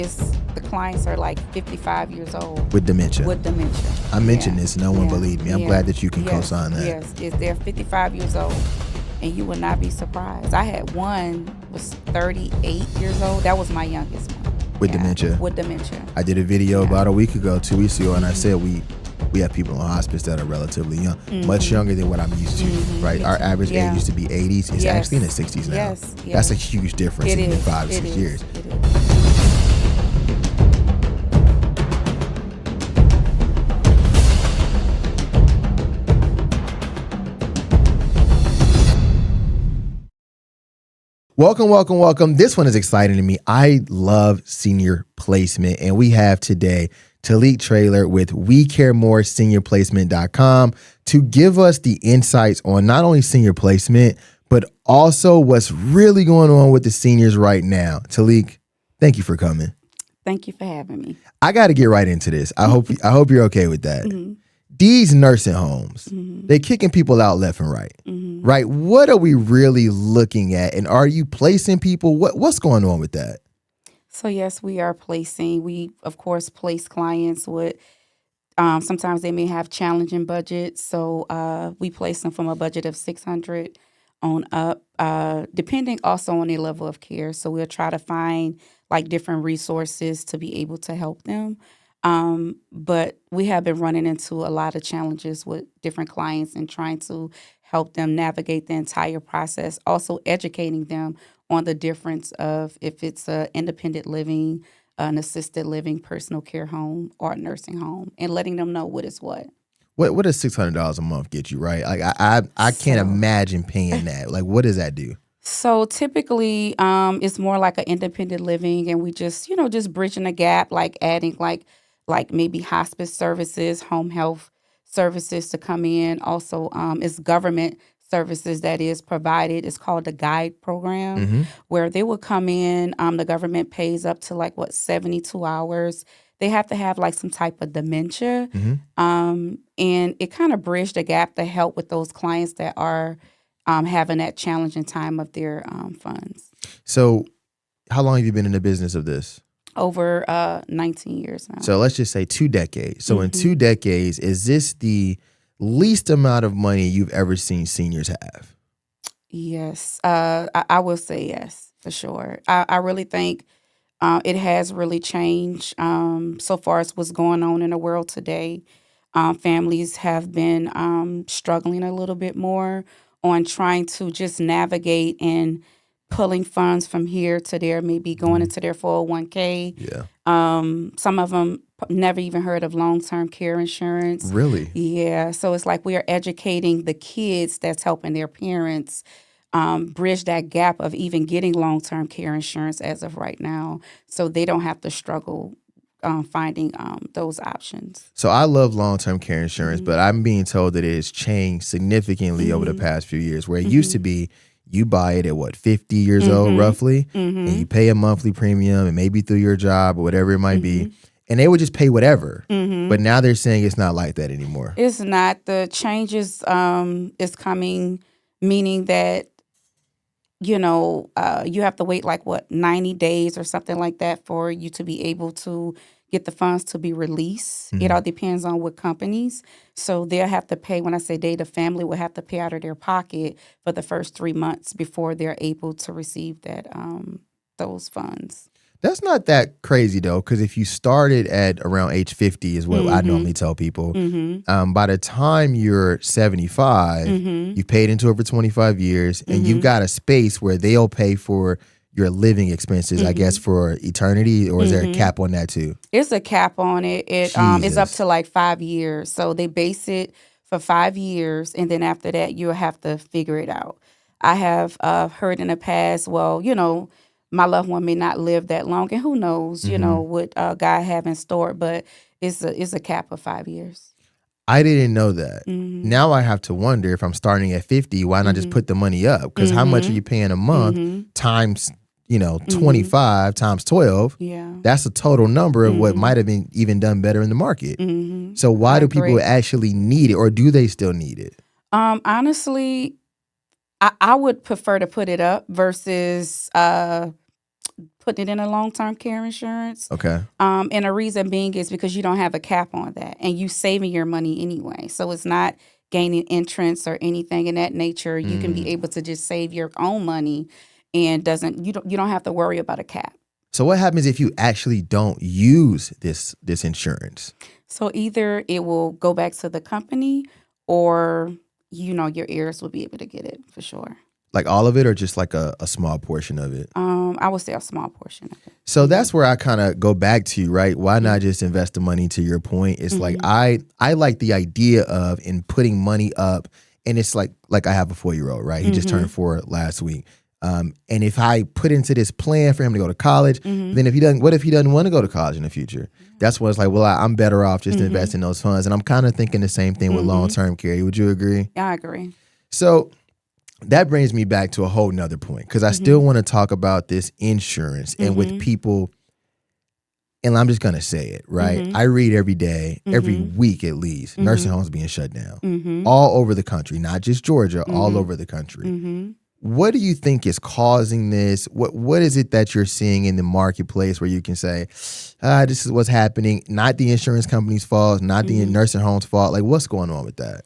It's, the clients are like 55 years old with dementia. with dementia. I mentioned this, no one believed me. I'm glad that you can Yes, co-sign that. yes, is they're 55 years old, and you will not be surprised. I had one was 38 years old. That was my youngest one. With dementia. With dementia. I did a video about a week ago, 2 weeks ago, and I said we have people on hospice that are relatively young, much younger than what I'm used to, right? Our average age used to be 80s. It's actually in the 60s now. Yes. That's a huge difference in 5 to 6 years. It is. Welcome. This one is exciting to me. I love senior placement, and we have today Teleke Dorsey-Traylor with WeCareMoreSeniorPlacement.com to give us the insights on not only senior placement, but also what's really going on with the seniors right now. Teleke, thank you for coming. Thank you for having me. I got to get right into this. I hope you're okay with that. These nursing homes, they're kicking people out left and right, right? What are we really looking at? And are you placing people? What's going on with that? So, yes, we are placing. We, of course, place clients with, sometimes they may have challenging budgets. So we place them from a budget of $600 on up, depending also on their level of care. So we'll try to find like different resources to be able to help them. But we have been running into a lot of challenges with different clients and trying to help them navigate the entire process, also educating them on the difference of if it's an independent living, an assisted living, personal care home, or a nursing home, and letting them know what is what. What does $600 a month get you, right? Like I can't imagine paying that. Like, what does that do? So typically, it's more like an independent living, and we just bridging the gap, like adding like maybe hospice services, home health services to come in. Also, it's government services that is provided. It's called the GUIDE program, where they will come in. The government pays up to 72 hours. They have to have like some type of dementia, and it kind of bridged the gap to help with those clients that are having that challenging time of their funds. So, how long have you been in the business of this? Over 19 years now. So let's just say 2 decades. So in 2 decades, is this the least amount of money you've ever seen seniors have? Yes, I will say yes, for sure. I really think it has really changed so far as what's going on in the world today. Families have been struggling a little bit more on trying to just navigate and pulling funds from here to there, maybe going into their 401k. Yeah. Some of them never even heard of long-term care insurance. Really? Yeah. So it's like we are educating the kids that's helping their parents bridge that gap of even getting long-term care insurance as of right now, so they don't have to struggle finding those options. So I love long-term care insurance, but I'm being told that it has changed significantly over the past few years, where it used to be you buy it at 50 years old roughly, and you pay a monthly premium, and maybe through your job or whatever it might be, and they would just pay whatever. But now they're saying it's not like that anymore. It's not. The changes is coming, meaning that you have to wait 90 days or something like that for you to be able to get the funds to be released. It all depends on what companies. So they'll have to pay, when I say the family will have to pay out of their pocket for the first 3 months before they're able to receive that those funds. That's not that crazy though, because if you started at around age 50 is what I normally tell people. By the time you're 75, you've paid into it for 25 years, and you've got a space where they'll pay for your living expenses, I guess, for eternity, or is there a cap on that too? It's a cap on it. It's up to 5 years. So they base it for 5 years, and then after that, you'll have to figure it out. I have heard in the past, my loved one may not live that long, and who knows, what God have in store, but it's a cap of 5 years. I didn't know that. Now I have to wonder, if I'm starting at 50, why not just put the money up? Because how much are you paying a month times 25 times 12? Yeah. That's a total number of what might have been even done better in the market. So why do people actually need it, or do they still need it? Honestly, I would prefer to put it up versus putting it in a long-term care insurance. Okay. And the reason being is because you don't have a cap on that, and you saving your money anyway. So it's not gaining entrance or anything in that nature. You can be able to just save your own money, and you don't have to worry about a cap. So what happens if you actually don't use this insurance? So either it will go back to the company, or your heirs will be able to get it for sure. Like all of it, or just like a small portion of it? I would say a small portion of it. So that's where I kind of go back to, right? Why not just invest the money? To your point, it's like I like the idea of in putting money up, and it's like I have a 4-year-old, right? He just turned 4 last week. And if I put into this plan for him to go to college, then what if he doesn't want to go to college in the future? That's when it's like, well, I'm better off just investing those funds. And I'm kind of thinking the same thing with long-term care. Would you agree? Yeah, I agree. So that brings me back to a whole nother point, because I still want to talk about this insurance and with people. And I'm just going to say it, right? I read every day, every week at least, nursing homes being shut down all over the country, not just Georgia, all over the country. What do you think is causing this? What is it that you're seeing in the marketplace where you can say, this is what's happening, not the insurance company's fault, not the nursing home's fault? Like, what's going on with that?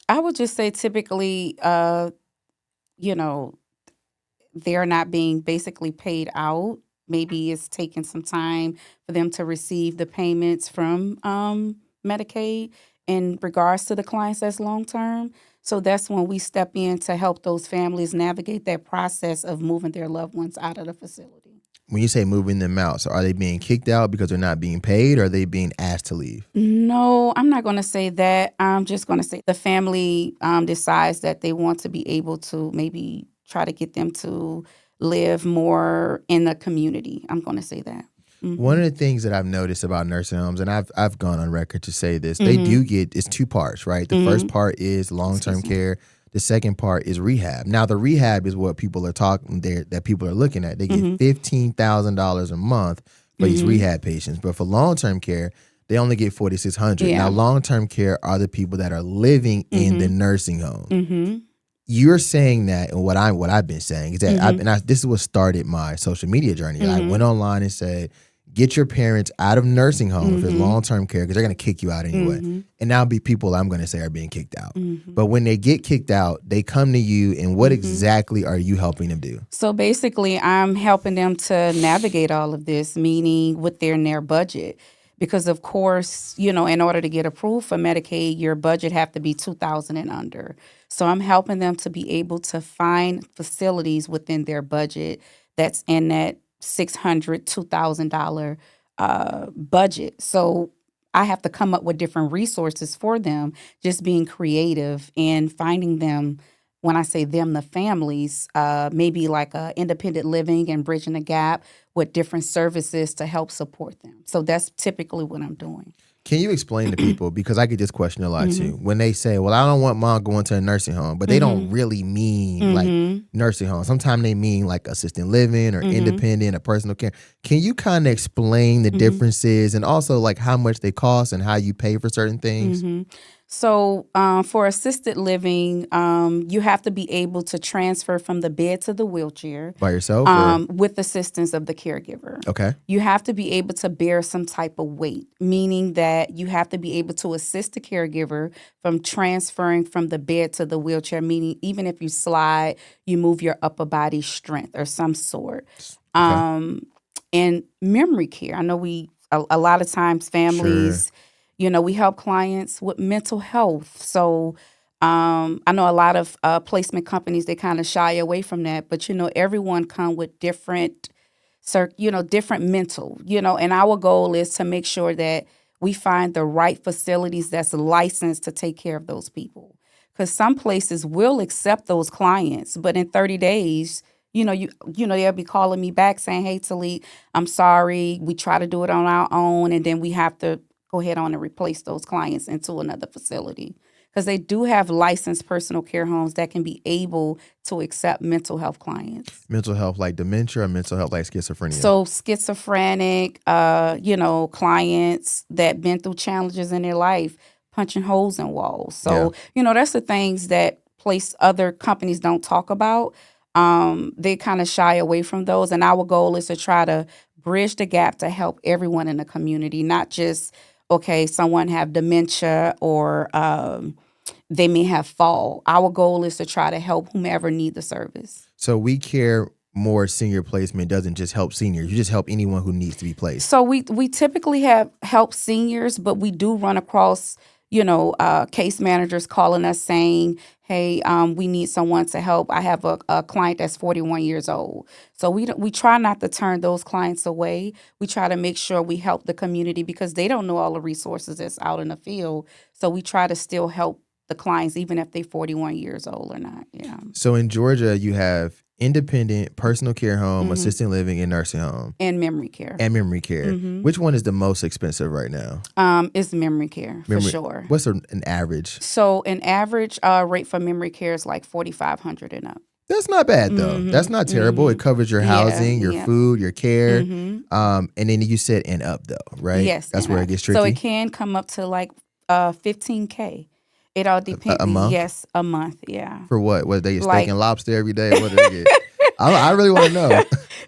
I would just say typically, they're not being basically paid out. Maybe it's taking some time for them to receive the payments from Medicaid in regards to the clients that's long-term. So that's when we step in to help those families navigate that process of moving their loved ones out of the facility. When you say moving them out, so are they being kicked out because they're not being paid, or are they being asked to leave? No, I'm not going to say that. I'm just going to say the family decides that they want to be able to maybe try to get them to live more in the community. I'm going to say that. One of the things that I've noticed about nursing homes, and I've gone on record to say this, they do it's 2 parts, right? The first part is long-term care. The second part is rehab. Now, the rehab is what people are talking there, that people are looking at. They get $15,000 a month for these rehab patients, but for long-term care, they only get $4,600. Yeah. Now, long-term care are the people that are living in the nursing home. You're saying that, and what I've been saying is that this is what started my social media journey. I went online and said, get your parents out of nursing homes for long-term care, because they're going to kick you out anyway. And now be people I'm going to say are being kicked out. But when they get kicked out, they come to you, and what exactly are you helping them do? So basically, I'm helping them to navigate all of this, meaning within their budget. Because of course, in order to get approved for Medicaid, your budget have to be $2,000 and under. So I'm helping them to be able to find facilities within their budget that's in that $600, $2,000 budget. So I have to come up with different resources for them, just being creative and finding them. When I say them, the families, maybe like independent living and bridging the gap with different services to help support them. So that's typically what I'm doing. Can you explain to people, because I get this question a lot too, when they say, well, I don't want mom going to a nursing home, but they don't really mean like nursing home. Sometimes they mean like assisted living or independent or personal care. Can you kind of explain the differences, and also like how much they cost and how you pay for certain things? So for assisted living, you have to be able to transfer from the bed to the wheelchair. By yourself? Or? With assistance of the caregiver. Okay. You have to be able to bear some type of weight, meaning that you have to be able to assist the caregiver from transferring from the bed to the wheelchair, meaning even if you slide, you move your upper body strength or some sort. Okay. And memory care. I know a lot of times families... Sure. We help clients with mental health. So I know a lot of placement companies, they kind of shy away from that. But, everyone come with different mental, and our goal is to make sure that we find the right facilities that's licensed to take care of those people. Because some places will accept those clients, but in 30 days, they'll be calling me back saying, hey, Teleke, I'm sorry. We try to do it on our own, and then we have to go ahead on and replace those clients into another facility, because they do have licensed personal care homes that can be able to accept mental health clients. Mental health like dementia, or mental health like schizophrenia? So schizophrenic, clients that been through challenges in their life, punching holes in walls. So, that's the things that other companies don't talk about. they kind of shy away from those. And our goal is to try to bridge the gap to help everyone in the community, not just, okay, someone have dementia or they may have fall. Our goal is to try to help whomever need the service. So We Care More senior placement doesn't just help seniors. You just help anyone who needs to be placed. So we typically have help seniors, but we do run across, case managers calling us saying, hey, we need someone to help. I have a client that's 41 years old. So we try not to turn those clients away. We try to make sure we help the community because they don't know all the resources that's out in the field. So we try to still help the clients, even if they're 41 years old or not. Yeah. So in Georgia, you have independent, personal care home, assisted living, and nursing home. And memory care. Which one is the most expensive right now? It's memory care, for sure. What's an average? So an average rate for memory care is like $4,500 and up. That's not bad, though. That's not terrible. It covers your housing, your food, your care. And then you said and up, though, right? Yes. That's where it gets tricky. So it can come up to like $15K. It all depends. A month? Yes, a month, yeah. For what? What, they get steak and lobster every day? What do they get? I really want to know.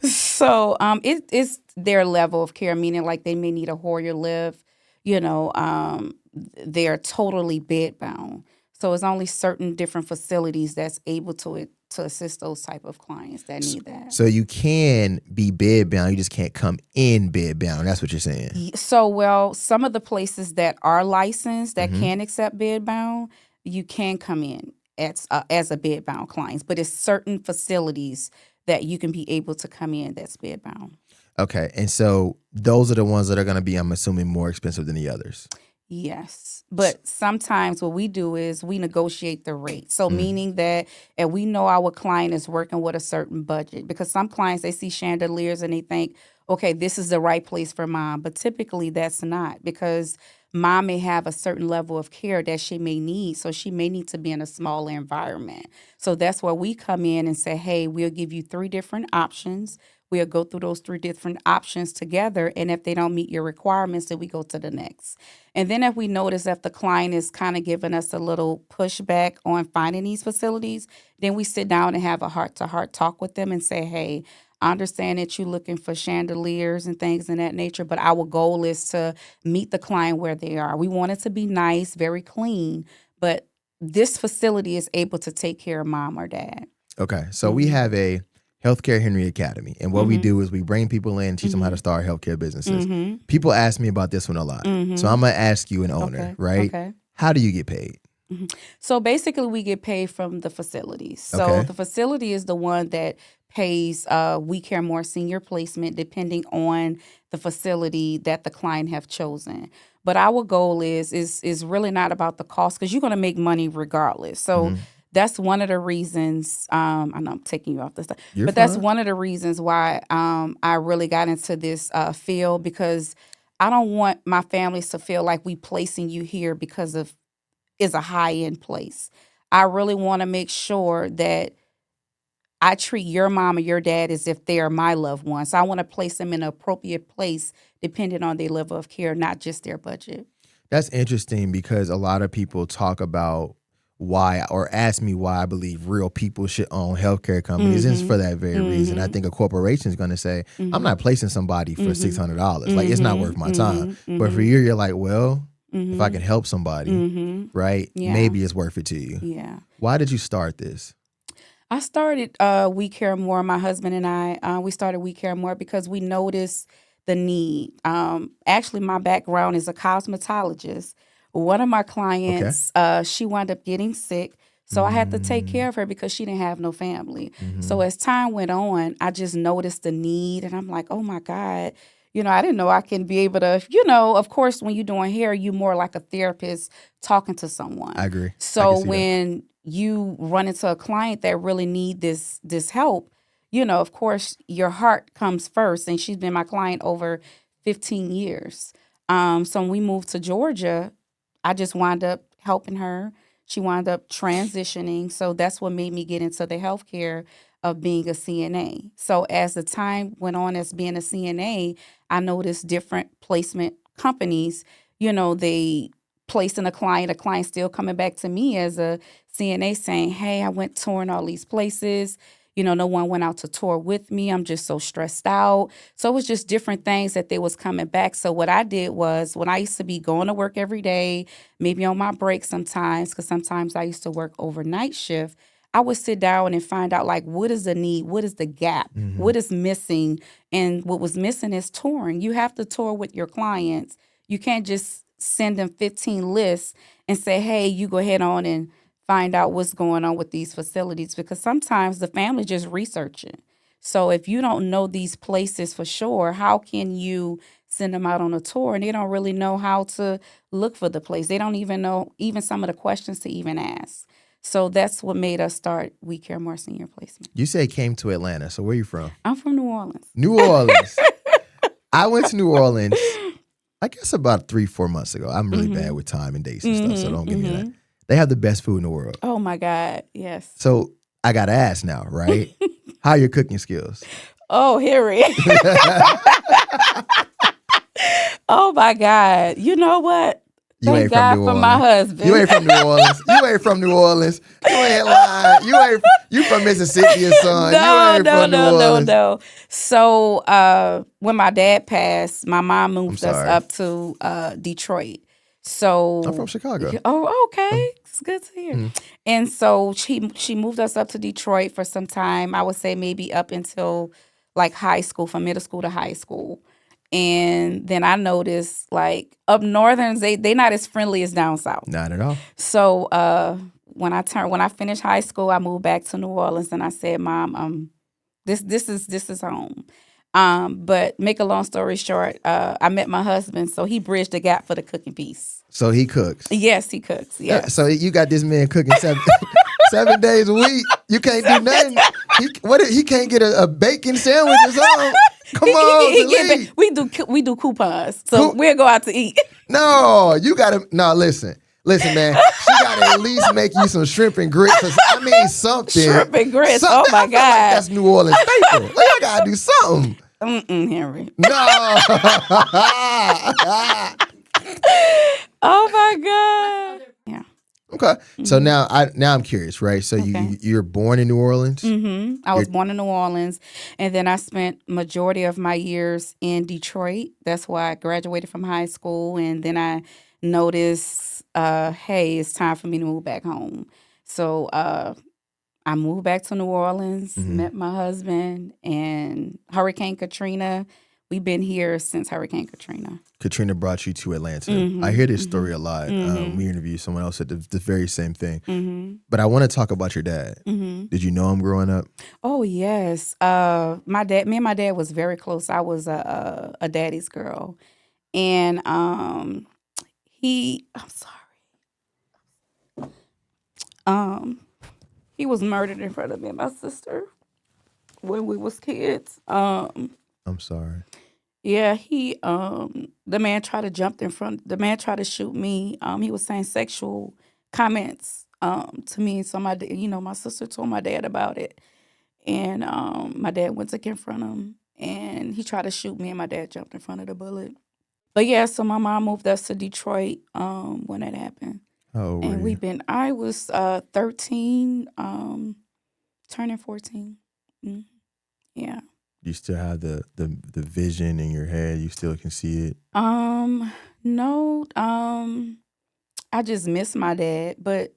So it's their level of care, meaning like they may need a Hoyer lift, they're totally bed bound. So it's only certain different facilities that's able to assist those type of clients that need that. So you can be bed bound, you just can't come in bed bound. That's what you're saying. So, some of the places that are licensed that can accept bed bound, you can come in as a bed bound client, but it's certain facilities that you can be able to come in that's bed bound. Okay, and so those are the ones that are going to be, I'm assuming, more expensive than the others. Yes. But sometimes what we do is we negotiate the rate. So meaning that if we know our client is working with a certain budget, because some clients, they see chandeliers and they think, okay, this is the right place for mom. But typically that's not, because mom may have a certain level of care that she may need. So she may need to be in a smaller environment. So that's where we come in and say, hey, we'll give you 3 different options. We'll go through those 3 different options together. And if they don't meet your requirements, then we go to the next. And then if we notice that the client is kind of giving us a little pushback on finding these facilities, then we sit down and have a heart-to-heart talk with them and say, hey, I understand that you're looking for chandeliers and things in that nature, but our goal is to meet the client where they are. We want it to be nice, very clean, but this facility is able to take care of mom or dad. Okay, so we have a Healthcare Henry Academy, and what we do is we bring people in, teach them how to start healthcare businesses. People ask me about this one a lot, so I'm going to ask you, an owner, right? Okay. How do you get paid? So basically, we get paid from the facilities. So the facility is the one that pays We Care More senior placement, depending on the facility that the client have chosen. But our goal is really not about the cost, because you're going to make money regardless. So that's one of the reasons. I know I'm taking you off this stuff, but that's one of the reasons why I really got into this field, because I don't want my families to feel like we placing you here because of is a high-end place. I really want to make sure that I treat your mom or your dad as if they are my loved ones. So I want to place them in an appropriate place depending on their level of care, not just their budget. That's interesting, because a lot of people talk about why, or ask me why I believe real people should own healthcare companies. And it's for that very reason. I think a corporation is going to say, I'm not placing somebody for $600. Like, it's not worth my time. But for you, you're like, well, if I can help somebody, right, maybe it's worth it to you. Yeah. Why did you start this? I started We Care More. My husband and I, we started We Care More because we noticed the need. Actually, my background is a cosmetologist. One of my clients, she wound up getting sick, so I had to take care of her because she didn't have no family. So as time went on, I just noticed the need, and I'm like, oh my God. I didn't know I can be able to, of course, when you're doing hair, you're more like a therapist talking to someone. I agree. So when you run into a client that really need this help, of course, your heart comes first. And she's been my client over 15 years. So when we moved to Georgia, I just wound up helping her. She wound up transitioning. So that's what made me get into the healthcare of being a CNA. So as the time went on as being a CNA, I noticed different placement companies, they placing a client still coming back to me as a CNA saying, hey, I went touring all these places. No one went out to tour with me. I'm just so stressed out. So it was just different things that they was coming back. So what I did was, when I used to be going to work every day, maybe on my break sometimes, because sometimes I used to work overnight shift, I would sit down and find out, like, what is the need? What is the gap? What is missing? And what was missing is touring. You have to tour with your clients. You can't just send them 15 lists and say, hey, you go ahead on and find out what's going on with these facilities, because sometimes the family just researching. So if you don't know these places for sure, how can you send them out on a tour and they don't really know how to look for the place? They don't even know even some of the questions to even ask. So that's what made us start We Care More Senior Placement. You say came to Atlanta. So where are you from? I'm from New Orleans. New Orleans. I went to New Orleans, I guess about 3-4 months ago. I'm really bad with time and dates and stuff, so don't give me that. They have the best food in the world. Oh my God, yes. So I got to ask now, right? How are your cooking skills? Oh, Harry. Oh my God. You know what? You Thank ain't God from New for Orleans. my husband. You ain't from New Orleans. You ain't from New Orleans. You ain't lying. You from Mississippi or something. You ain't from New Orleans. No. So when my dad passed, my mom moved us sorry. up to Detroit. So I'm from Chicago. Oh, okay. It's good to hear. And so she moved us up to Detroit for some time. I would say maybe up until like high school, from middle school to high school. And then I noticed, like, up northerns, they not as friendly as down south. Not at all. So when I finished high school, I moved back to New Orleans, and I said, Mom, this is home. But make a long story short, I met my husband, so he bridged the gap for the cooking piece. So he cooks. Yes, he cooks. Yes. So you got this man cooking 7 days a week. You can't do nothing. He can't get a bacon sandwich or something. Come on, we do coupons, so we'll go out to eat. No, you gotta. No, listen, man. She gotta at least make you some shrimp and grits. I mean, something. Shrimp and grits. Something. Oh my God, that's New Orleans staple. Like, I gotta do something. Henry. No. Oh my God. Yeah. Okay. So now I'm curious, right? So you're born in New Orleans? Mm-hmm. I was born in New Orleans, and then I spent majority of my years in Detroit. That's why I graduated from high school, and then I noticed, hey, it's time for me to move back home. So I moved back to New Orleans, met my husband, and Hurricane Katrina. We've been here since Hurricane Katrina. Katrina brought you to Atlanta. I hear this story a lot. We interviewed someone else that did the very same thing. But I want to talk about your dad. Did you know him growing up? Oh, yes. Me and my dad was very close. I was a daddy's girl. And I'm sorry. He was murdered in front of me and my sister when we was kids. I'm sorry. Yeah, the man tried to the man tried to shoot me. He was saying sexual comments to me. So my sister told my dad about it. And my dad went to confront him, and he tried to shoot me, and my dad jumped in front of the bullet. But yeah, so my mom moved us to Detroit when that happened. Oh, and I was 13, turning 14. Yeah. You still have the vision in your head? You still can see it? No. I just miss my dad. But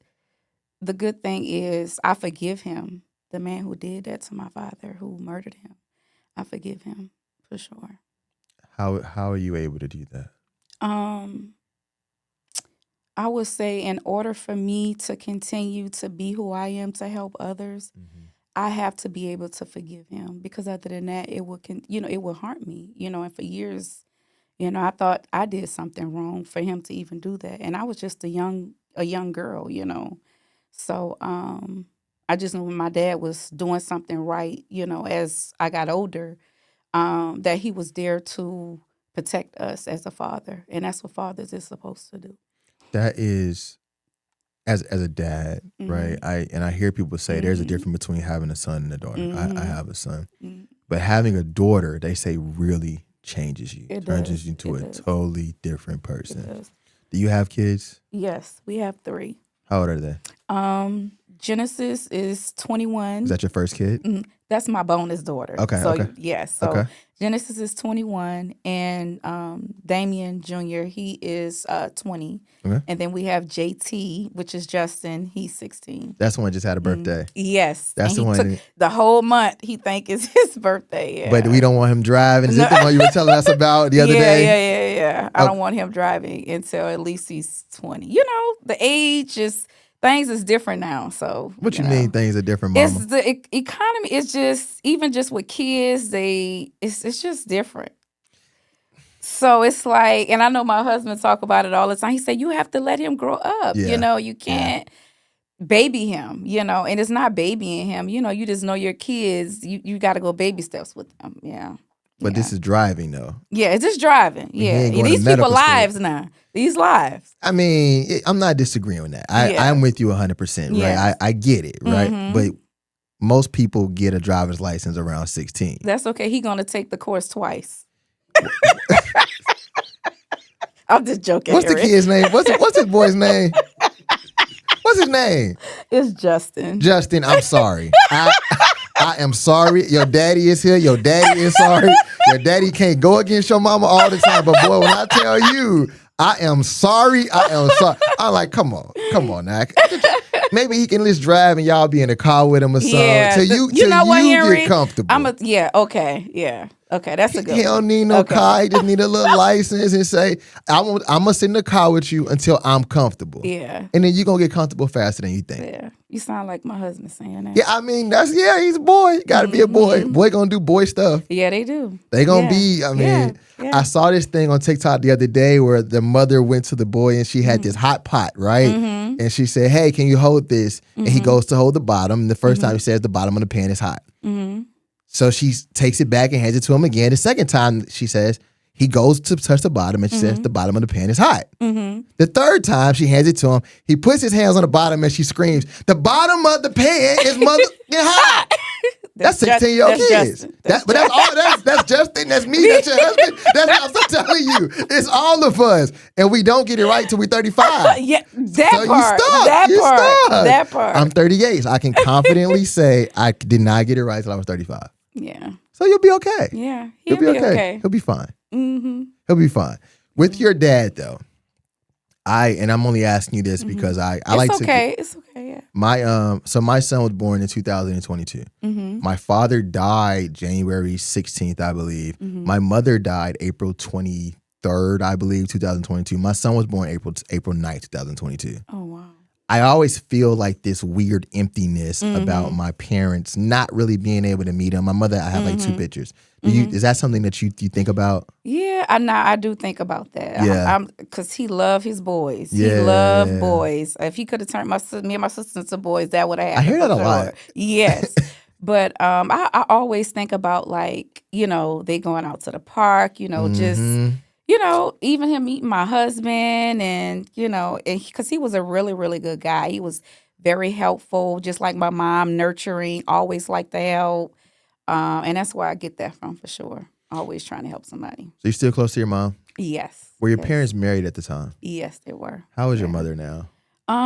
the good thing is I forgive him. The man who did that to my father, who murdered him. I forgive him for sure. How are you able to do that? I would say in order for me to continue to be who I am, to help others, I have to be able to forgive him, because other than that, it will harm me, and for years, I thought I did something wrong for him to even do that. And I was just a young girl, So I just knew when my dad was doing something right, as I got older, that he was there to protect us as a father. And that's what fathers is supposed to do. That is, as a dad, right? I hear people say there's a difference between having a son and a daughter. I have a son. But having a daughter, they say, really changes you. It turns you into a totally different person. Do you have kids? Yes, we have 3. How old are they? Genesis is 21. Is that your first kid? That's my bonus daughter. Okay, So, okay. yes. So Okay. Genesis is 21, and Damien Jr., he is 20. Okay. And then we have JT, which is Justin. He's 16. That's the one that just had a birthday. Yes. That's and the he one. took the whole month, he think is his birthday. Yeah. But we don't want him driving. Is it the one you were telling us about the other day? Yeah. I don't want him driving until at least he's 20. You know, the age is... Things is different now, so What you mean things are different, Mama? It's the economy. It's just even just with kids, it's just different. So it's like, and I know my husband talk about it all the time. He said you have to let him grow up. Yeah. You know, you can't baby him. You know, and it's not babying him. You know, you just know your kids. You got to go baby steps with them. Yeah. But this is driving, though. Yeah, it's just driving. Yeah, ain't going to these medical people school. lives now. These lives. I mean, I'm not disagreeing with that. I'm with you 100%, right? Yeah. I get it, right? Mhm. But most people get a driver's license around 16. That's okay. He gonna take the course twice. I'm just joking. What's the Eric. kid's name? What's his boy's name? What's his name? It's Justin. Justin, I'm sorry. I am sorry. Your daddy is here. Your daddy is sorry. Your daddy can't go against your mama all the time. But boy, when I tell you, I am sorry. I'm like, come on now. Maybe he can just drive and y'all be in the car with him or something. Yeah, Till you Henry? get comfortable. Okay, that's a good He don't need no car. He just need a little license and say, I'm going to sit in the car with you until I'm comfortable. Yeah. And then you're going to get comfortable faster than you think. Yeah. You sound like my husband saying that. Yeah, I mean, he's a boy. Got to be a boy. Boy going to do boy stuff. Yeah, they do. They going to be, I mean, I saw this thing on TikTok the other day where the mother went to the boy and she had this hot pot, right? Mm-hmm. And she said, hey, can you hold this? And he goes to hold the bottom. And the first time he says the bottom of the pan is hot. Mm-hmm. So she takes it back and hands it to him again. The second time she says, he goes to touch the bottom and she says the bottom of the pan is hot. Mm-hmm. The third time she hands it to him, he puts his hands on the bottom and she screams, the bottom of the pan is hot. That's 16-year-old kids. That's Justin. That's me. That's your husband. I'm telling you. It's all of us. And we don't get it right till we're 35. Yeah, that part. I'm 38. So I can confidently say I did not get it right till I was 35. Yeah. So you'll be okay. Yeah. He'll be okay. He'll be fine. Mm-hmm. He'll be fine. With your dad, though, I'm only asking you this because I like to. It's okay. Yeah. My son was born in 2022. Mm-hmm. My father died January 16th, I believe. Mm-hmm. My mother died April 23rd, I believe, 2022. My son was born April 9th, 2022. Oh wow. I always feel like this weird emptiness about my parents not really being able to meet them. My mother, I have like 2 pictures. Is that something that you think about? Yeah, I do think about that. Yeah. Because he loved his boys. Yeah. He loved boys. If he could have turned me and my sister into boys, that would have happened. I hear that a lot. Yes. But I always think about, like, they going out to the park, just... even him meeting my husband and because he was a really, really good guy. He was very helpful, just like my mom, nurturing, always liked to help. And that's where I get that from for sure. Always trying to help somebody. So you're still close to your mom? Yes. Were your parents married at the time? Yes, they were. How is your mother now?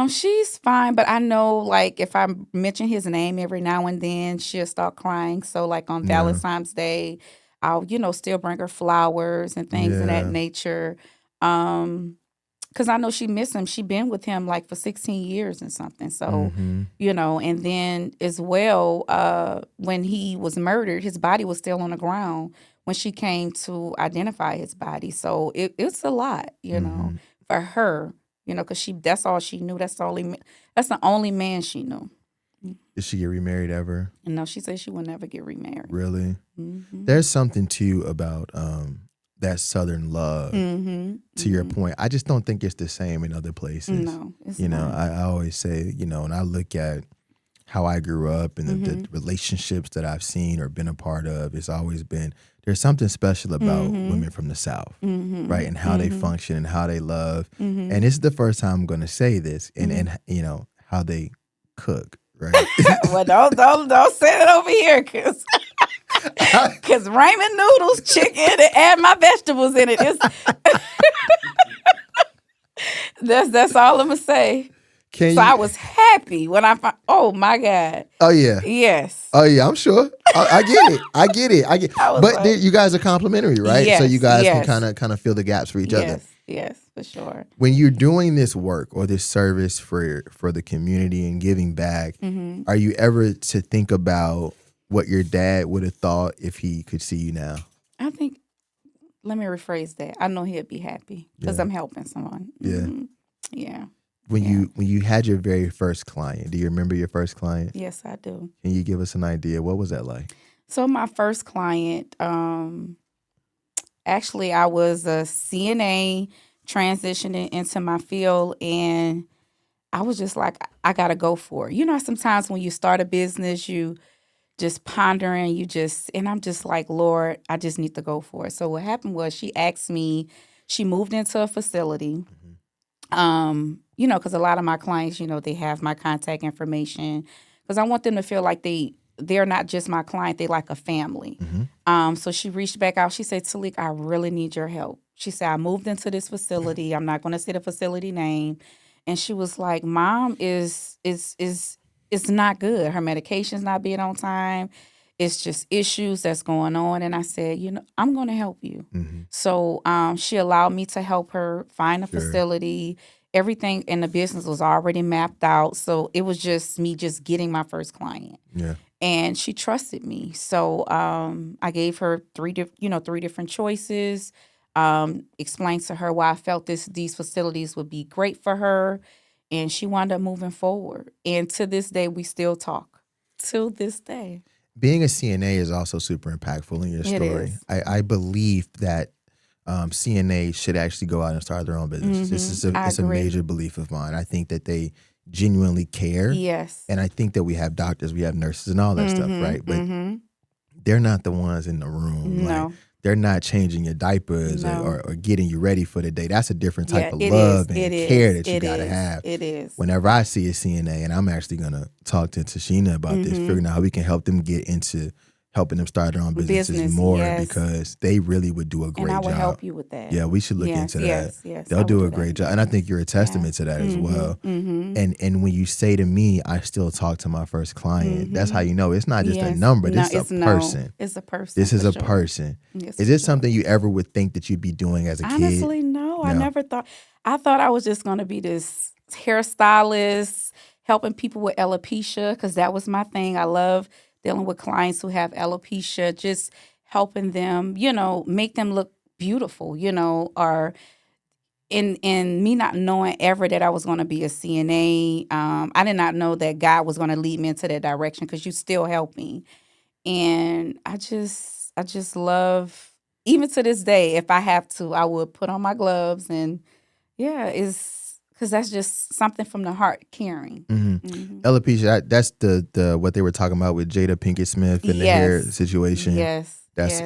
She's fine, but I know, like, if I mention his name every now and then, she'll start crying. So, like, on Valentine's Day, I'll, still bring her flowers and things of that nature. Because I know she missed him. She been with him like for 16 years and something. So, and then as well, when he was murdered, his body was still on the ground when she came to identify his body. So it's a lot, for her, because that's all she knew. That's the only man she knew. Did she get remarried ever? No, she said she would never get remarried. Really? Mm-hmm. There's something too about that Southern love. To your point, I just don't think it's the same in other places. No, it's not. I always say, when I look at how I grew up and the relationships that I've seen or been a part of, it's always been there's something special about women from the South, right? And how they function and how they love. And this is the first time I'm going to say this, and how they cook. Right. Well, don't say it over here, cause ramen noodles, chicken, and add my vegetables in it. That's all I'm gonna say. I was happy when I find. Oh my God. Oh yeah. Yes. Oh yeah, I'm sure. I get it. I get it. I was But like, you guys are complementary, right? So you yes, guys can yes, kind of fill the gaps for each other. yes, for sure. When you're doing this work or this service for the community and giving back, Mm-hmm. are you ever to think about what your dad would have thought if he could see you now? I think. Let me rephrase that. I know he'd be happy because Yeah. I'm helping someone. Yeah. Mm-hmm. Yeah. When Yeah. you had your very first client, do you remember your first client? Yes, I do. Can you give us an idea? What was that like? So my first client, actually, I was a CNA transitioning into my field, and I was just like, I gotta go for it. You know, sometimes when you start a business, you just pondering, and I'm just like, Lord, I just need to go for it. So what happened was she asked me, she moved into a facility. Because a lot of my clients, they have my contact information because I want them to feel like they're not just my client, they like a family. So she reached back out. She said, Teleke, I really need your help. She said, I moved into this facility. I'm not going to say the facility name. And she was like, Mom is not good. Her medication's not being on time. It's just issues that's going on. And I said, I'm going to help you. So she allowed me to help her find a facility. Everything in the business was already mapped out. So it was just me just getting my first client. Yeah. And she trusted me. So I gave her three different choices, explained to her why I felt these facilities would be great for her. And she wound up moving forward. And to this day, we still talk. To this day. Being a CNA is also super impactful in your story. I believe that CNA should actually go out and start their own business. It's a major belief of mine. I think that they genuinely care. Yes. And I think that we have doctors, we have nurses and all that stuff, right? But they're not the ones in the room. No. Like, they're not changing your diapers No. or getting you ready for the day. That's a different type of it love is. and It care is. that you got to have. It is. Whenever I see a CNA, and I'm actually going to talk to Sheena about this, figuring out how we can help them get into helping them start their own businesses more, because they really would do a great job. And I will help you with that. Yeah, we should look into that. Yes, They'll do a great job. And I think you're a testament to that as well. And when you say to me, I still talk to my first client, that's how you know it's not just a number. This is a person. It's a person. This is a person. Yes, is this something you ever would think that you'd be doing as a kid? Honestly, no. I never thought. I thought I was just going to be this hairstylist, helping people with alopecia, because that was my thing. I love dealing with clients who have alopecia, just helping them, make them look beautiful, or in me not knowing ever that I was going to be a CNA. I did not know that God was going to lead me into that direction, because you still help me. And I just love, even to this day, if I have to, I would put on my gloves and it's because that's just something from the heart, caring. Alopecia, that's the what they were talking about with Jada Pinkett Smith and the hair situation. Yes. That's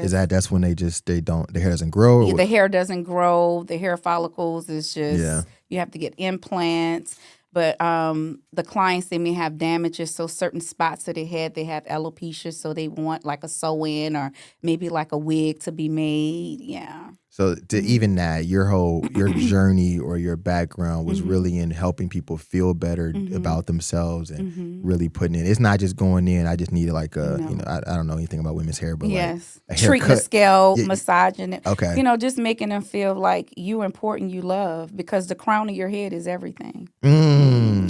when the hair doesn't grow? The hair doesn't grow. The hair follicles is just, you have to get implants. But the clients, they may have damages. So certain spots that they have alopecia. So they want like a sew-in or maybe like a wig to be made. Yeah. So to even that, your journey or your background was really in helping people feel better about themselves and really putting in. It's not just going in. I just needed like I don't know anything about women's hair, but like a treating the scalp, massaging it. Okay. Just making them feel like you're important, you love, because the crown of your head is everything.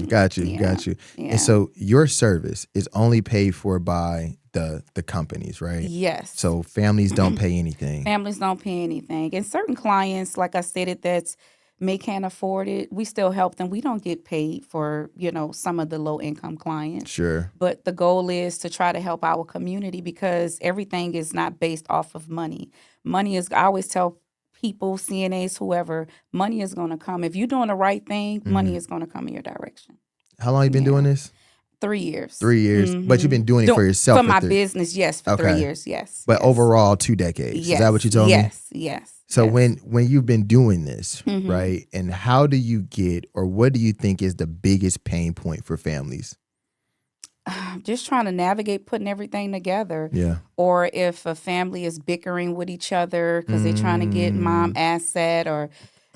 Got you. Yeah. And so your service is only paid for by the companies, right? Yes. So families don't pay anything. Families don't pay anything. And certain clients, like I stated, that can't afford it, we still help them. We don't get paid for, some of the low income clients. Sure. But the goal is to try to help our community, because everything is not based off of money. Money is, I always tell people, CNAs, whoever, money is going to come. If you're doing the right thing, money is going to come in your direction. How long you been doing this? 3 years. 3 years. But you've been doing it for yourself. For my business, yes, for 3 years, yes. But overall, 2 decades. Yes. Is that what you told me? Yes. So when you've been doing this, right, and how do you get, or what do you think is the biggest pain point for families? Just trying to navigate putting everything together. Yeah. Or if a family is bickering with each other because they're trying to get mom asset, or,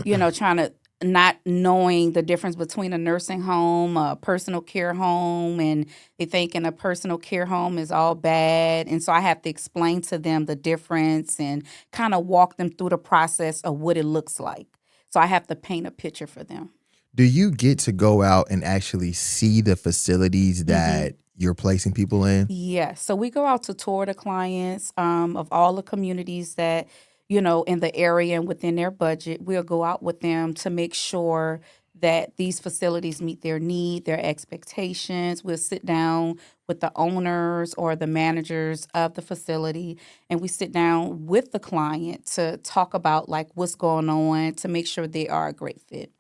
trying to not knowing the difference between a nursing home, a personal care home, and they thinking a personal care home is all bad. And so I have to explain to them the difference and kind of walk them through the process of what it looks like. So I have to paint a picture for them. Do you get to go out and actually see the facilities that you're placing people in? Yes. So we go out to tour the clients of all the communities that, in the area and within their budget. We'll go out with them to make sure that these facilities meet their need, their expectations. We'll sit down with the owners or the managers of the facility, and we sit down with the client to talk about like what's going on to make sure they are a great fit.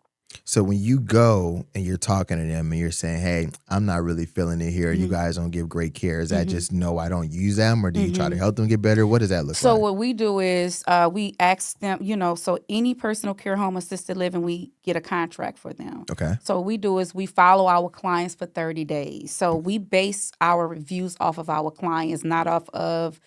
So when you go and you're talking to them and you're saying, hey, I'm not really feeling it here. You guys don't give great care. Is that just no, I don't use them? Or do you try to help them get better? What does that look So like? what we do is we ask them, so any personal care home, assisted living, we get a contract for them. Okay. So what we do is we follow our clients for 30 days. So we base our reviews off of our clients, not off of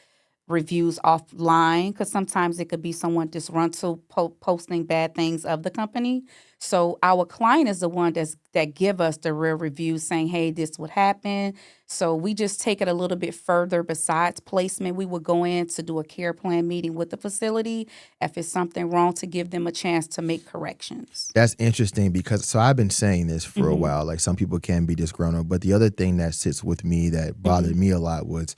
reviews offline, because sometimes it could be someone disgruntled posting bad things of the company. So our client is the one that give us the real reviews saying, hey, this would happen. So we just take it a little bit further besides placement. We would go in to do a care plan meeting with the facility if it's something wrong to give them a chance to make corrections. That's interesting because I've been saying this for a while. Like some people can be disgruntled, but the other thing that sits with me that bothered me a lot was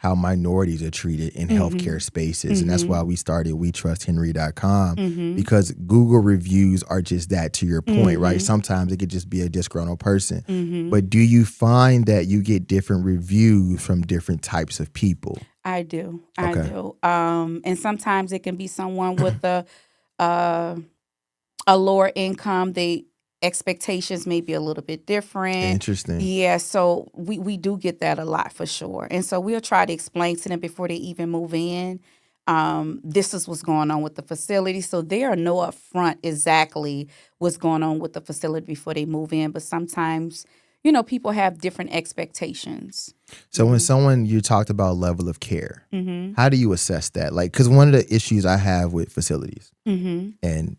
how minorities are treated in healthcare spaces. And that's why we started WeTrustHenry.com because Google reviews are just that, to your point, right? Sometimes it could just be a disgruntled person. But do you find that you get different reviews from different types of people? I do. Okay. I do. And sometimes it can be someone with a lower income. Expectations may be a little bit different. Interesting. Yeah, so we do get that a lot for sure. And so we'll try to explain to them before they even move in, this is what's going on with the facility. So there are no upfront exactly what's going on with the facility before they move in. But sometimes, people have different expectations. So when you talked about level of care, how do you assess that? Like, because one of the issues I have with facilities, and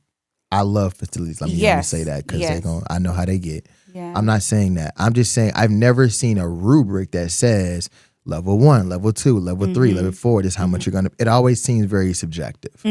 I love facilities. Let me say that because I know how they get. Yeah. I'm not saying that. I'm just saying I've never seen a rubric that says level 1, level 2, level 3, level 4. This is how much you're gonna. It always seems very subjective.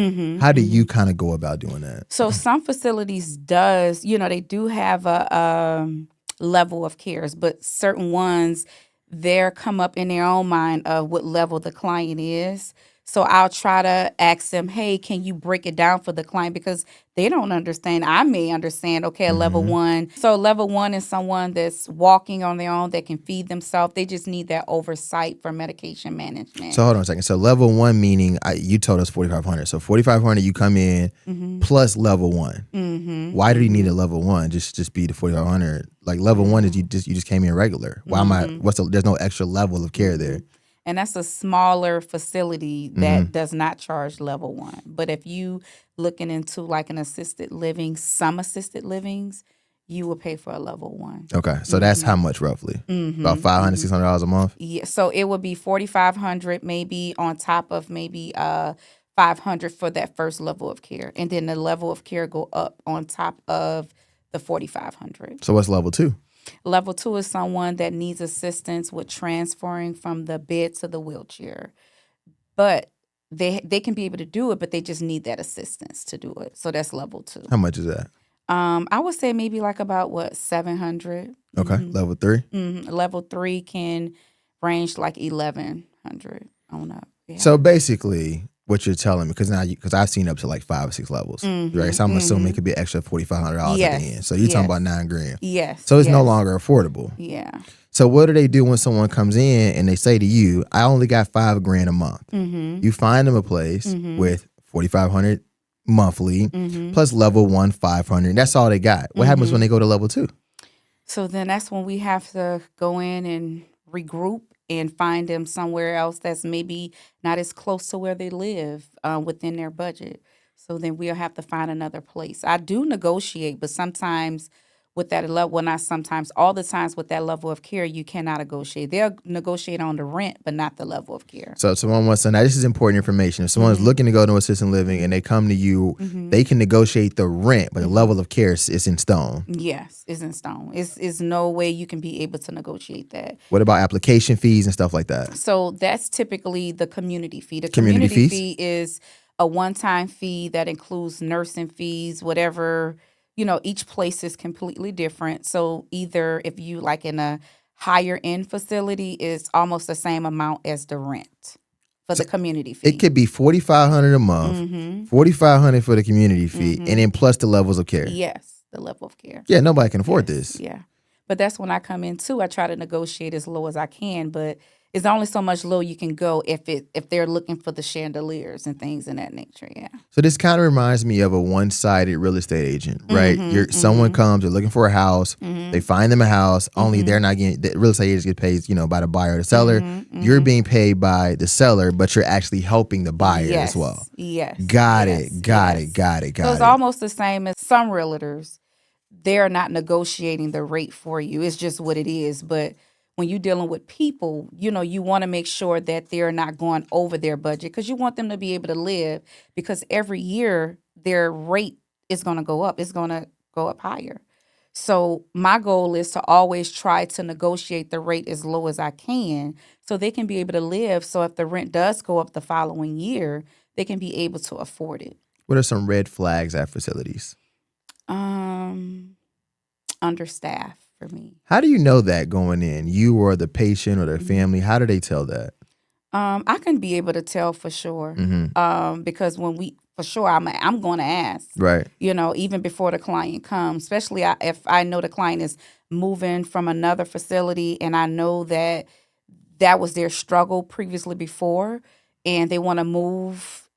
How do you kind of go about doing that? So some facilities does, they do have a level of cares, but certain ones, they're come up in their own mind of what level the client is. So I'll try to ask them, hey, can you break it down for the client? Because they don't understand. I may understand, okay, a level 1. So level 1 is someone that's walking on their own, that can feed themselves. They just need that oversight for medication management. So hold on a second. So level 1 meaning you told us 4,500. So 4,500 you come in plus level 1. Why do you need a level 1? Just be the 4,500. Like level 1 is you just came in regular. Why am I? There's no extra level of care there. And that's a smaller facility that does not charge level 1. But if you looking into like an assisted living, some assisted livings, you will pay for a level 1. Okay, so that's how much roughly? About $500, $600 a month? Yeah, so it would be $4,500 maybe on top of maybe $500 for that first level of care, and then the level of care go up on top of the $4,500. So what's level 2? Level 2 is someone that needs assistance with transferring from the bed to the wheelchair. But they can be able to do it, but they just need that assistance to do it. So that's level 2. How much is that? I would say maybe like about $700. Okay, level 3? Level 3 can range like $1,100 on up. Yeah. So basically, what you're telling me, because I've seen up to like 5 or 6 levels, right? So I'm assuming it could be extra $4,500 at the end. So you're talking about $9,000. Yes. So it's no longer affordable. Yeah. So what do they do when someone comes in and they say to you, I only got $5,000 a month? You find them a place with $4,500 monthly plus level 1 $500. That's all they got. What happens when they go to level 2? So then that's when we have to go in and regroup and find them somewhere else that's maybe not as close to where they live within their budget. So then we'll have to find another place. I do negotiate, but sometimes with that level, well, not sometimes, all the times with that level of care, you cannot negotiate. They'll negotiate on the rent, but not the level of care. So if someone wants to, now this is important information. If someone's looking to go to assisted living and they come to you, they can negotiate the rent, but the level of care is in stone. Yes, it's in stone. It's no way you can be able to negotiate that. What about application fees and stuff like that? So that's typically the community fee. The Community community fees? fee is a one-time fee that includes nursing fees, whatever, each place is completely different. So either if you like in a higher end facility, it's almost the same amount as the rent for the community fee. It could be $4,500 a month, $4,500 for the community fee, and then plus the levels of care. Yes, the level of care. Yeah, nobody can afford this. Yeah. But that's when I come in too. I try to negotiate as low as I can, but it's only so much low you can go if they're looking for the chandeliers and things in that nature. Yeah. So this kind of reminds me of a one-sided real estate agent, right? Someone comes, they're looking for a house, they find them a house, only they're not getting, the real estate agent gets paid, by the buyer or the seller. You're being paid by the seller, but you're actually helping the buyer as well. Yes. Got it. So it's almost the same as some realtors. They're not negotiating the rate for you. It's just what it is. But when you're dealing with people, you want to make sure that they're not going over their budget because you want them to be able to live because every year their rate is going to go up. It's going to go up higher. So my goal is to always try to negotiate the rate as low as I can so they can be able to live. So if the rent does go up the following year, they can be able to afford it. What are some red flags at facilities? Understaffed for me. How do you know that going in? You or the patient or their family? How do they tell that? I can be able to tell for sure. Because for sure, I'm going to ask. Right. Even before the client comes, especially if I know the client is moving from another facility and I know that was their struggle previously before, and they want to move.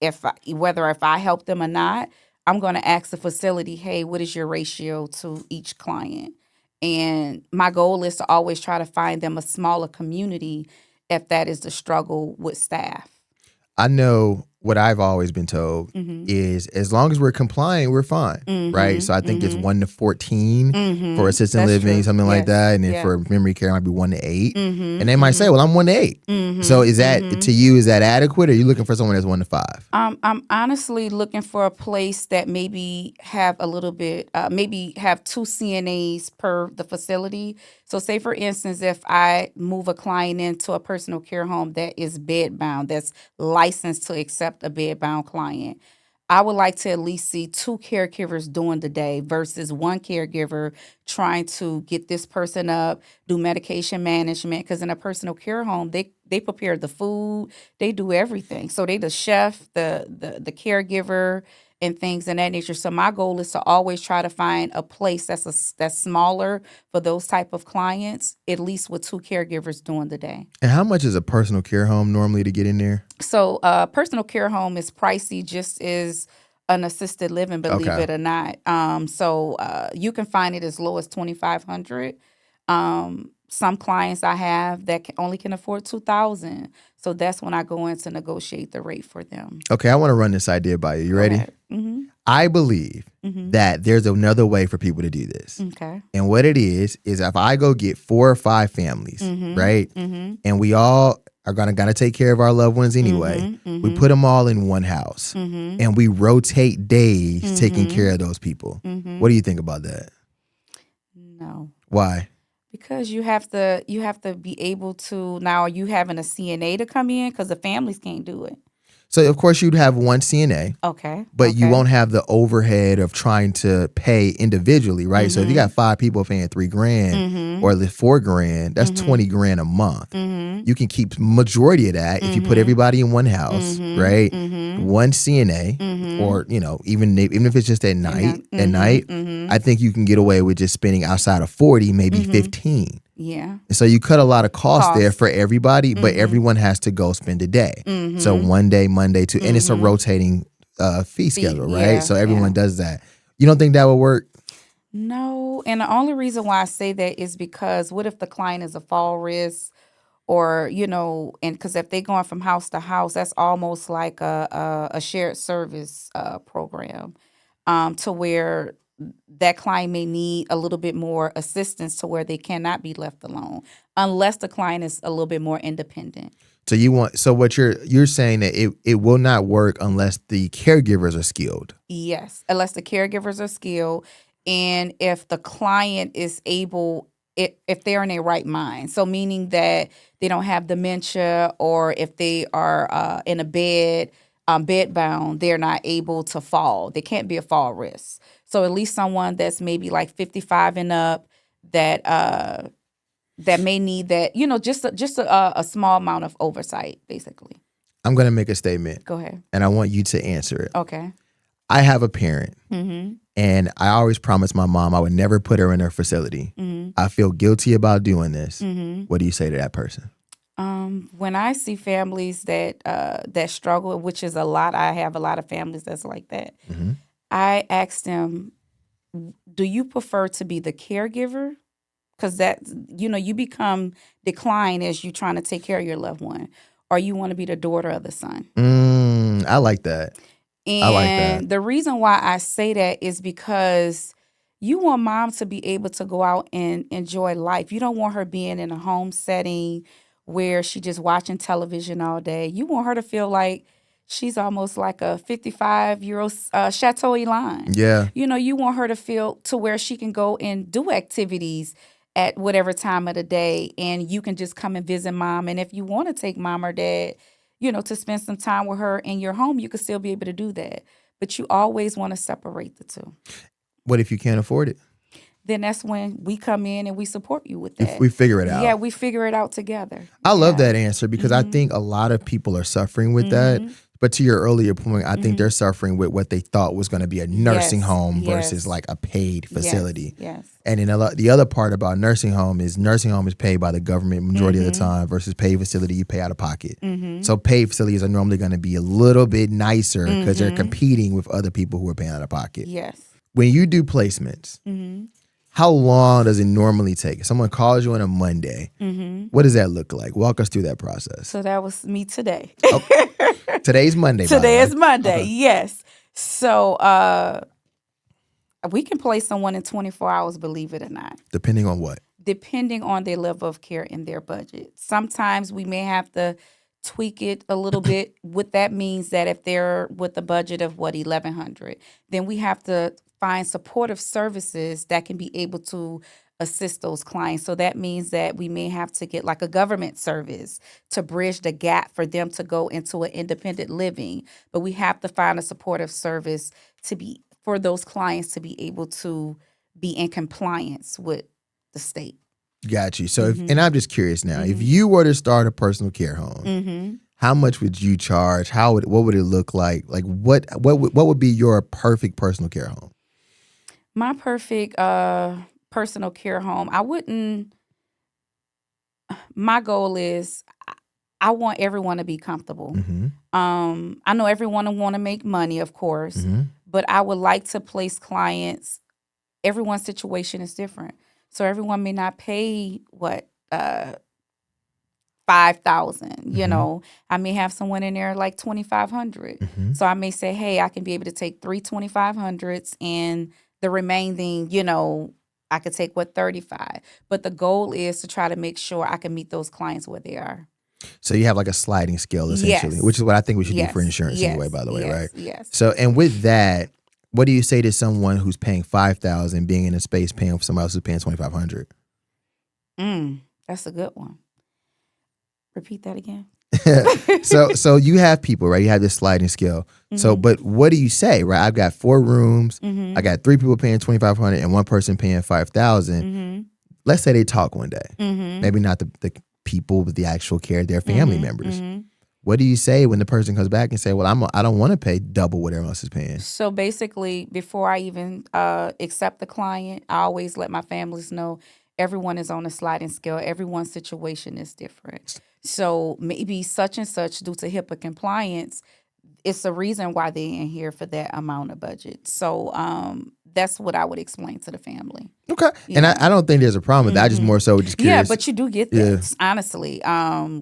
Whether I help them or not, I'm going to ask the facility, hey, what is your ratio to each client? And my goal is to always try to find them a smaller community if that is the struggle with staff. I know what I've always been told is as long as we're complying, we're fine, right? So I think it's 1 to 14 for assisted living, something like that. And then for memory care, it might be 1 to 8. And they might say, well, I'm 1 to 8. So is that, to you, is that adequate? Or are you looking for someone that's 1 to 5? I'm honestly looking for a place that maybe have a little bit, maybe have 2 CNAs per the facility. So say, for instance, if I move a client into a personal care home that is bed bound, that's licensed to accept a bed bound client, I would like to at least see 2 caregivers during the day versus 1 caregiver trying to get this person up, do medication management. Because in a personal care home, they prepare the food, they do everything. So they the chef, the caregiver, and things in that nature. So my goal is to always try to find a place that's smaller for those type of clients, at least with 2 caregivers during the day. And how much is a personal care home normally to get in there? So personal care home is pricey just as an assisted living, believe it or not. So you can find it as low as $2,500. Some clients I have that only can afford $2,000. So that's when I go in to negotiate the rate for them. Okay, I want to run this idea by you. You ready? I believe that there's another way for people to do this. Okay. And what it is if I go get 4 or 5 families, right? And we all are gotta take care of our loved ones anyway. We put them all in one house and we rotate days taking care of those people. What do you think about that? No. Why? Because you have to be able to, now are you having a CNA to come in? Because the families can't do it. So, of course, you'd have 1 CNA. Okay. But you won't have the overhead of trying to pay individually, right? So if you got 5 people paying $3,000 or $4,000, that's $20,000 a month. You can keep majority of that if you put everybody in one house, right? 1 CNA, or even if it's just at night. I think you can get away with just spending outside of 40, maybe 15. Yeah. So you cut a lot of cost there for everybody, but everyone has to go spend a day. So 1 day, Monday, Tuesday, and it's a rotating fee schedule, right? So everyone does that. You don't think that would work? No. And the only reason why I say that is because what if the client is a fall risk, or, and because if they're going from house to house, that's almost like a shared service program, to where that client may need a little bit more assistance to where they cannot be left alone unless the client is a little bit more independent. So what you're saying that it will not work unless the caregivers are skilled. Yes, unless the caregivers are skilled, and if the client is able, if they're in their right mind. So meaning that they don't have dementia, or if they are in a bed bound, they're not able to fall. They can't be a fall risk. So at least someone that's maybe like 55 and up that that may need that, just a small amount of oversight, basically. I'm going to make a statement. Go ahead. And I want you to answer it. Okay. I have a parent, Mm-hmm. and I always promised my mom I would never put her in her facility. Mm-hmm. I feel guilty about doing this. Mm-hmm. What do you say to that person? When I see families that struggle, which is a lot, I have a lot of families that's like that. Mm-hmm. I ask them, do you prefer to be the caregiver? Because that, you become declined as you trying to take care of your loved one, or you want to be the daughter of the son. I like that. And I like that. the reason why I say that is because you want mom to be able to go out and enjoy life. You don't want her being in a home setting where she just watching television all day. You want her to feel like she's almost like a 55-year-old Chateau Elan. Yeah. You want her to feel to where she can go and do activities at whatever time of the day, and you can just come and visit mom. And if you want to take mom or dad, to spend some time with her in your home, you could still be able to do that. But you always want to separate the two. What if you can't afford it? Then that's when we come in and we support you with that. We figure it out. Yeah, we figure it out together. I love that answer because I think a lot of people are suffering with that. But to your earlier point, I think they're suffering with what they thought was going to be a nursing home versus like a paid facility. Yes. And then the other part about nursing home is paid by the government majority of the time versus paid facility you pay out of pocket. So paid facilities are normally going to be a little bit nicer because they're competing with other people who are paying out of pocket. Yes. When you do placements, how long does it normally take? If someone calls you on a Monday, what does that look like? Walk us through that process. So that was me today. Today's Monday. Today is Monday, yes. So we can place someone in 24 hours, believe it or not. Depending on what? Depending on their level of care and their budget. Sometimes we may have to tweak it a little bit. What that means that if they're with a budget of $1,100, then we have to find supportive services that can be able to assist those clients. So that means that we may have to get like a government service to bridge the gap for them to go into an independent living. But we have to find a supportive service for those clients to be able to be in compliance with the state. Got you. So, and I'm just curious now, if you were to start a personal care home, how much would you charge? What would it look like? Like what would be your perfect personal care home? My perfect personal care home, my goal is I want everyone to be comfortable. I know everyone will want to make money, of course, but I would like to place clients, everyone's situation is different. So everyone may not pay $5,000, I may have someone in there like $2,500. So I may say, hey, I can be able to take 3 $2,500s and the remaining, I could take $35. But the goal is to try to make sure I can meet those clients where they are. So you have like a sliding scale essentially, which is what I think we should do for insurance anyway, by the way, right? Yes. So, and with that, what do you say to someone who's paying $5,000 being in a space paying for somebody else who's paying $2,500? That's a good one. Repeat that again. So you have people, right? You have this sliding scale. So, but what do you say, right? I've got 4 rooms. I got 3 people paying $2,500 and 1 person paying $5,000. Let's say they talk one day. Maybe not the people with the actual care, their family members. What do you say when the person comes back and say, well, I don't want to pay double what everyone else is paying? So basically, before I even accept the client, I always let my families know everyone is on a sliding scale. Everyone's situation is different. So maybe such and such, due to HIPAA compliance, it's a reason why they're in here for that amount of budget. So that's what I would explain to the family. Okay. Yeah. And I don't think there's a problem with that. I just more so just curious. Yeah, but you do get that, honestly.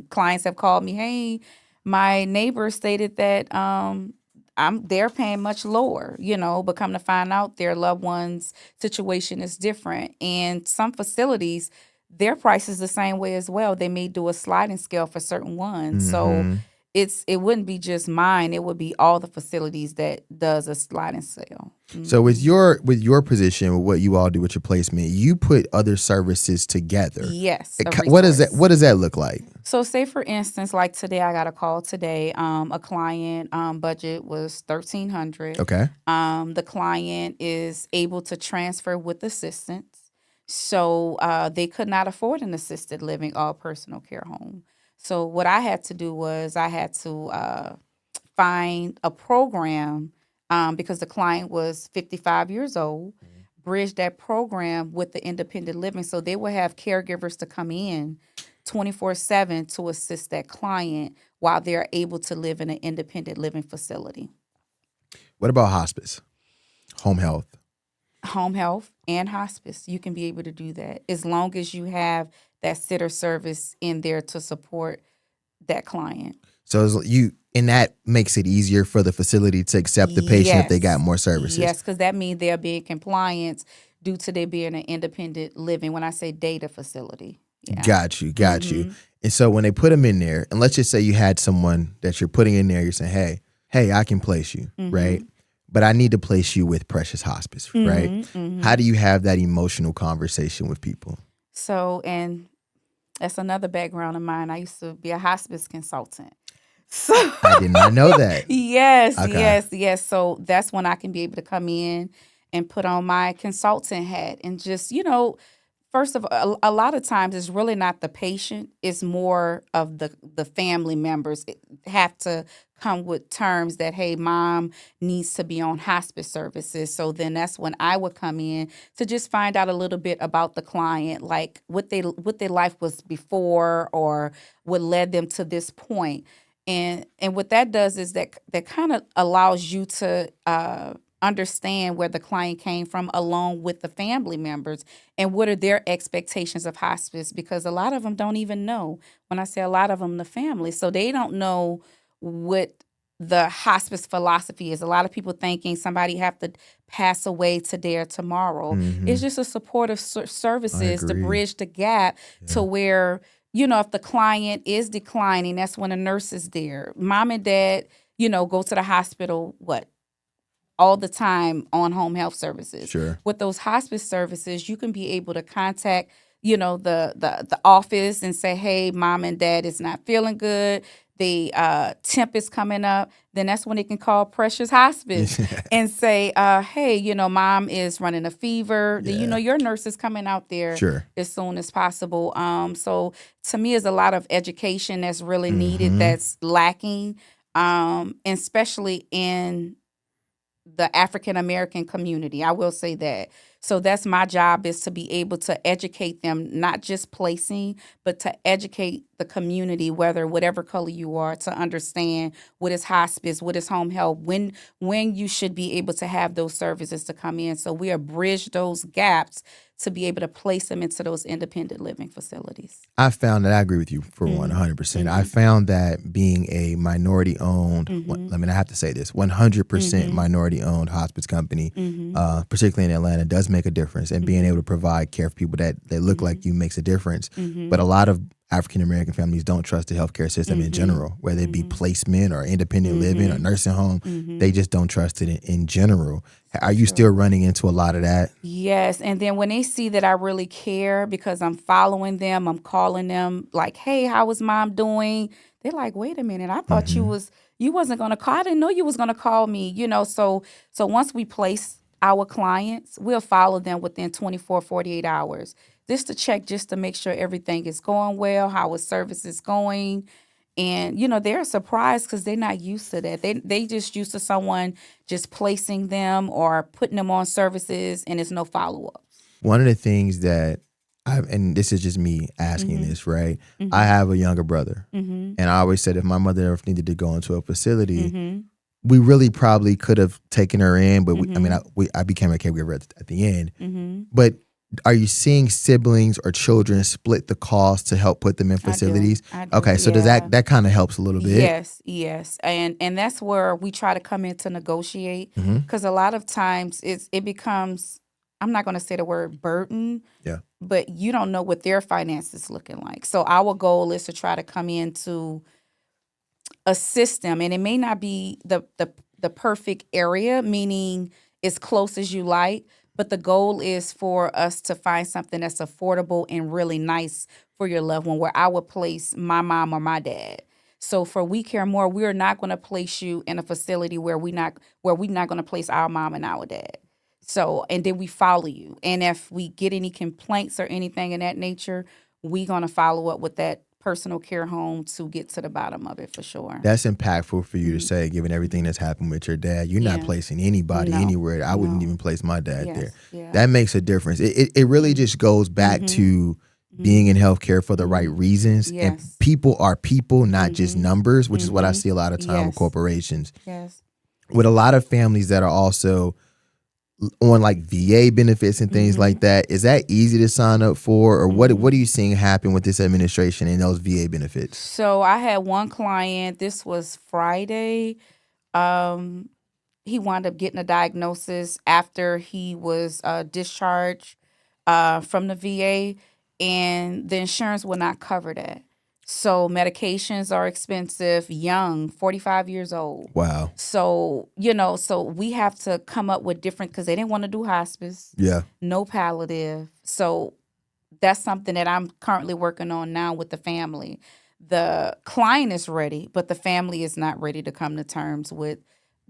Clients have called me, hey, my neighbor stated that they're paying much lower, but come to find out their loved one's situation is different. And some facilities, their price is the same way as well. They may do a sliding scale for certain ones. So Mm-hmm. it wouldn't be just mine. It would be all the facilities that does a sliding scale. So with your position, what you all do with your placement, you put other services together. Yes. What does that look like? So say for instance, like today, I got a call today. A client budget was $1,300. Okay. The client is able to transfer with assistance. So they could not afford an assisted living all personal care home. So what I had to do was I had to find a program because the client was 55 years old, bridge that program with the independent living. So they will have caregivers to come in 24/7 to assist that client while they're able to live in an independent living facility. What about hospice, home health? Home health and hospice, you can be able to do that as long as you have that sitter service in there to support that client. So and that makes it easier for the facility to accept the patient if they got more services. Yes, because that means they'll be in compliance due to they being an independent living. When I say data facility. Yeah. Got you. And so when they put them in there, and let's just say you had someone that you're putting in there, you're saying, hey, I can place you, right? But I need to place you with Precious Hospice, right? How do you have that emotional conversation with people? So, and that's another background of mine. I used to be a hospice consultant. So I did not know that. Yes. So that's when I can be able to come in and put on my consultant hat and just, first of all, a lot of times it's really not the patient. It's more of the family members have to come with terms that, hey, mom needs to be on hospice services. So then that's when I would come in to just find out a little bit about the client, like what their life was before or what led them to this point. And what that does is that kind of allows you to understand where the client came from along with the family members and what are their expectations of hospice, because a lot of them don't even know. When I say a lot of them, the family, so they don't know what the hospice philosophy is. A lot of people thinking somebody have to pass away today or tomorrow. It's just a supportive services to bridge the gap to where, if the client is declining, that's when a nurse is there. Mom and dad, go to the hospital, all the time on home health services. Sure. With those hospice services, you can be able to contact, the office and say, hey, mom and dad is not feeling good. The temp is coming up. Then that's when they can call Precious Hospice and say, hey, mom is running a fever. Yeah. Your nurse is coming out there as soon as possible. So to me, is a lot of education that's really needed, that's lacking, and especially in the African American community. I will say that. So that's my job, is to be able to educate them, not just placing, but to educate the community, whatever color you are, to understand what is hospice, what is home health, when you should be able to have those services to come in. So we are bridge those gaps to be able to place them into those independent living facilities. I found that I agree with you for 100%. I found that being a minority-owned, I have to say this, 100% minority-owned hospice company, particularly in Atlanta, does make a difference. And being able to provide care for people that look like you makes a difference. But a lot of African-American families don't trust the healthcare system in general, whether it be placement or independent living or nursing home. They just don't trust it in general. Are you still running into a lot of that? Yes. And then when they see that I really care because I'm following them, I'm calling them like, hey, how is mom doing? They're like, wait a minute, I thought you wasn't going to call. I didn't know you was going to call me, So once we place our clients, we'll follow them within 24, 48 hours. Just to check, just to make sure everything is going well, how a service is going. And, they're surprised because they're not used to that. They just used to someone just placing them or putting them on services and there's no follow-up. One of the things that and this is just me asking this, right? I have a younger brother. And I always said if my mother ever needed to go into a facility, we really probably could have taken her in. But I became a caregiver at the end. But are you seeing siblings or children split the cost to help put them in I do. facilities? I do. Okay, so does Yeah. that kind of helps a little bit? Yes. And that's where we try to come in to negotiate, Hmm. because a lot of times it becomes, I'm not going to say the word burden, Yeah. but you don't know what their finances looking like. So our goal is to try to come into a system, and it may not be the perfect area, meaning as close as you like, but the goal is for us to find something that's affordable and really nice for your loved one, where I would place my mom or my dad. So for We Care More, we're not going to place you in a facility where we're not going to place our mom and our dad. So, and then we follow you, and if we get any complaints or anything in that nature, we're going to follow up with that personal care home to get to the bottom of it for sure. That's impactful for you to Mhm. say, given everything that's happened with your dad. You're not Yeah. placing anybody No. anywhere. I wouldn't No. even place my dad there. Yes. Yeah. That makes a difference. It really just goes back to being in healthcare for the right reasons. And Yes. people are people, not just numbers, which is what I Mhm. see a lot of time with Yes. corporations. Yes. With a lot of families that are also on like VA benefits and things like that, is that easy to sign up for? Or what are you seeing happen with this administration and those VA benefits? So I had one client, this was Friday. Um, he wound up getting a diagnosis after he was discharged from the VA, and the insurance will not cover that. So medications are expensive, young, 45 years old. Wow. So, so we have to come up with different, because they didn't want to do hospice, Yeah. no palliative. So that's something that I'm currently working on now with the family. The client is ready, but the family is not ready to come to terms with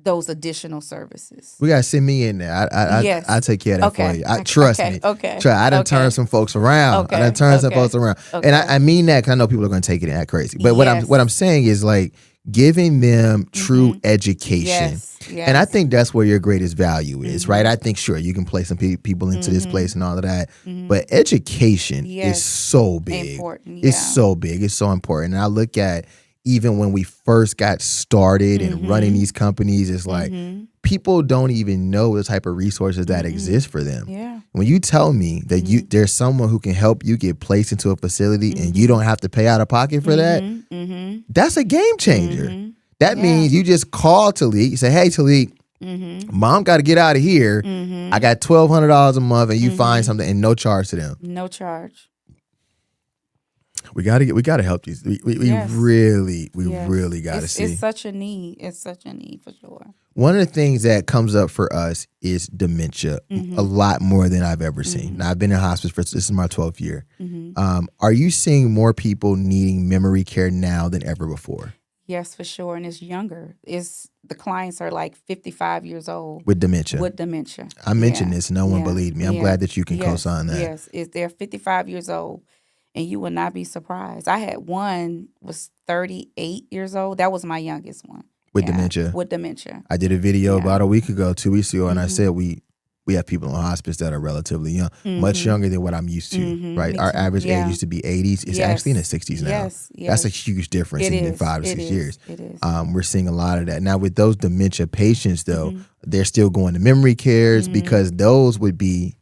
those additional services. We gotta send me in there. I Yes. take care of that for Okay. you. Trust Okay. me. Okay. I done Okay. turned some folks around. I done Okay. turned some Okay. folks around, and Okay. I mean that because I know people are gonna take it and act crazy. But Yes. what I'm saying is like giving them true education. Yes. And I think that's where your greatest value is, right? I think sure you can place some people into this place and all of that, but education is Yes. so big. Important. It's Yeah. so big. It's so important. And I look at even when we first got started and running these companies, it's like people don't even know the type of resources that exist for them. Yeah. When you tell me that there's someone who can help you get placed into a facility and you don't have to pay out of pocket for that, that's a game changer. That means you just call Teleke, say, hey, Teleke, mom got to get out of here. I got $1,200 a month, and you find something and no charge to them. No charge. We gotta help these. We Yes. really Yes. gotta see. It's such a need. It's such a need for sure. One of the things that comes up for us is dementia, a lot more than I've ever seen. Now, I've been in hospice this is my 12th year. Are you seeing more people needing memory care now than ever before? Yes, for sure. And it's younger. The clients are like 55 years old With dementia. with dementia. I mentioned this. No one believed me. I'm glad that you can Yes. co-sign that. Yes, they're 55 years old, and you will not be surprised. I had one was 38 years old. That was my youngest one. With dementia. With dementia. I did a video about a week ago, 2 weeks ago, and I said we have people on hospice that are relatively young, much younger than what I'm used to, right? Our average age used to be 80s. It's actually in the 60s now. Yes. That's a huge difference in 5 to 6 years. It is. We're seeing a lot of that. Now, with those dementia patients, though, they're still going to memory cares because those would be,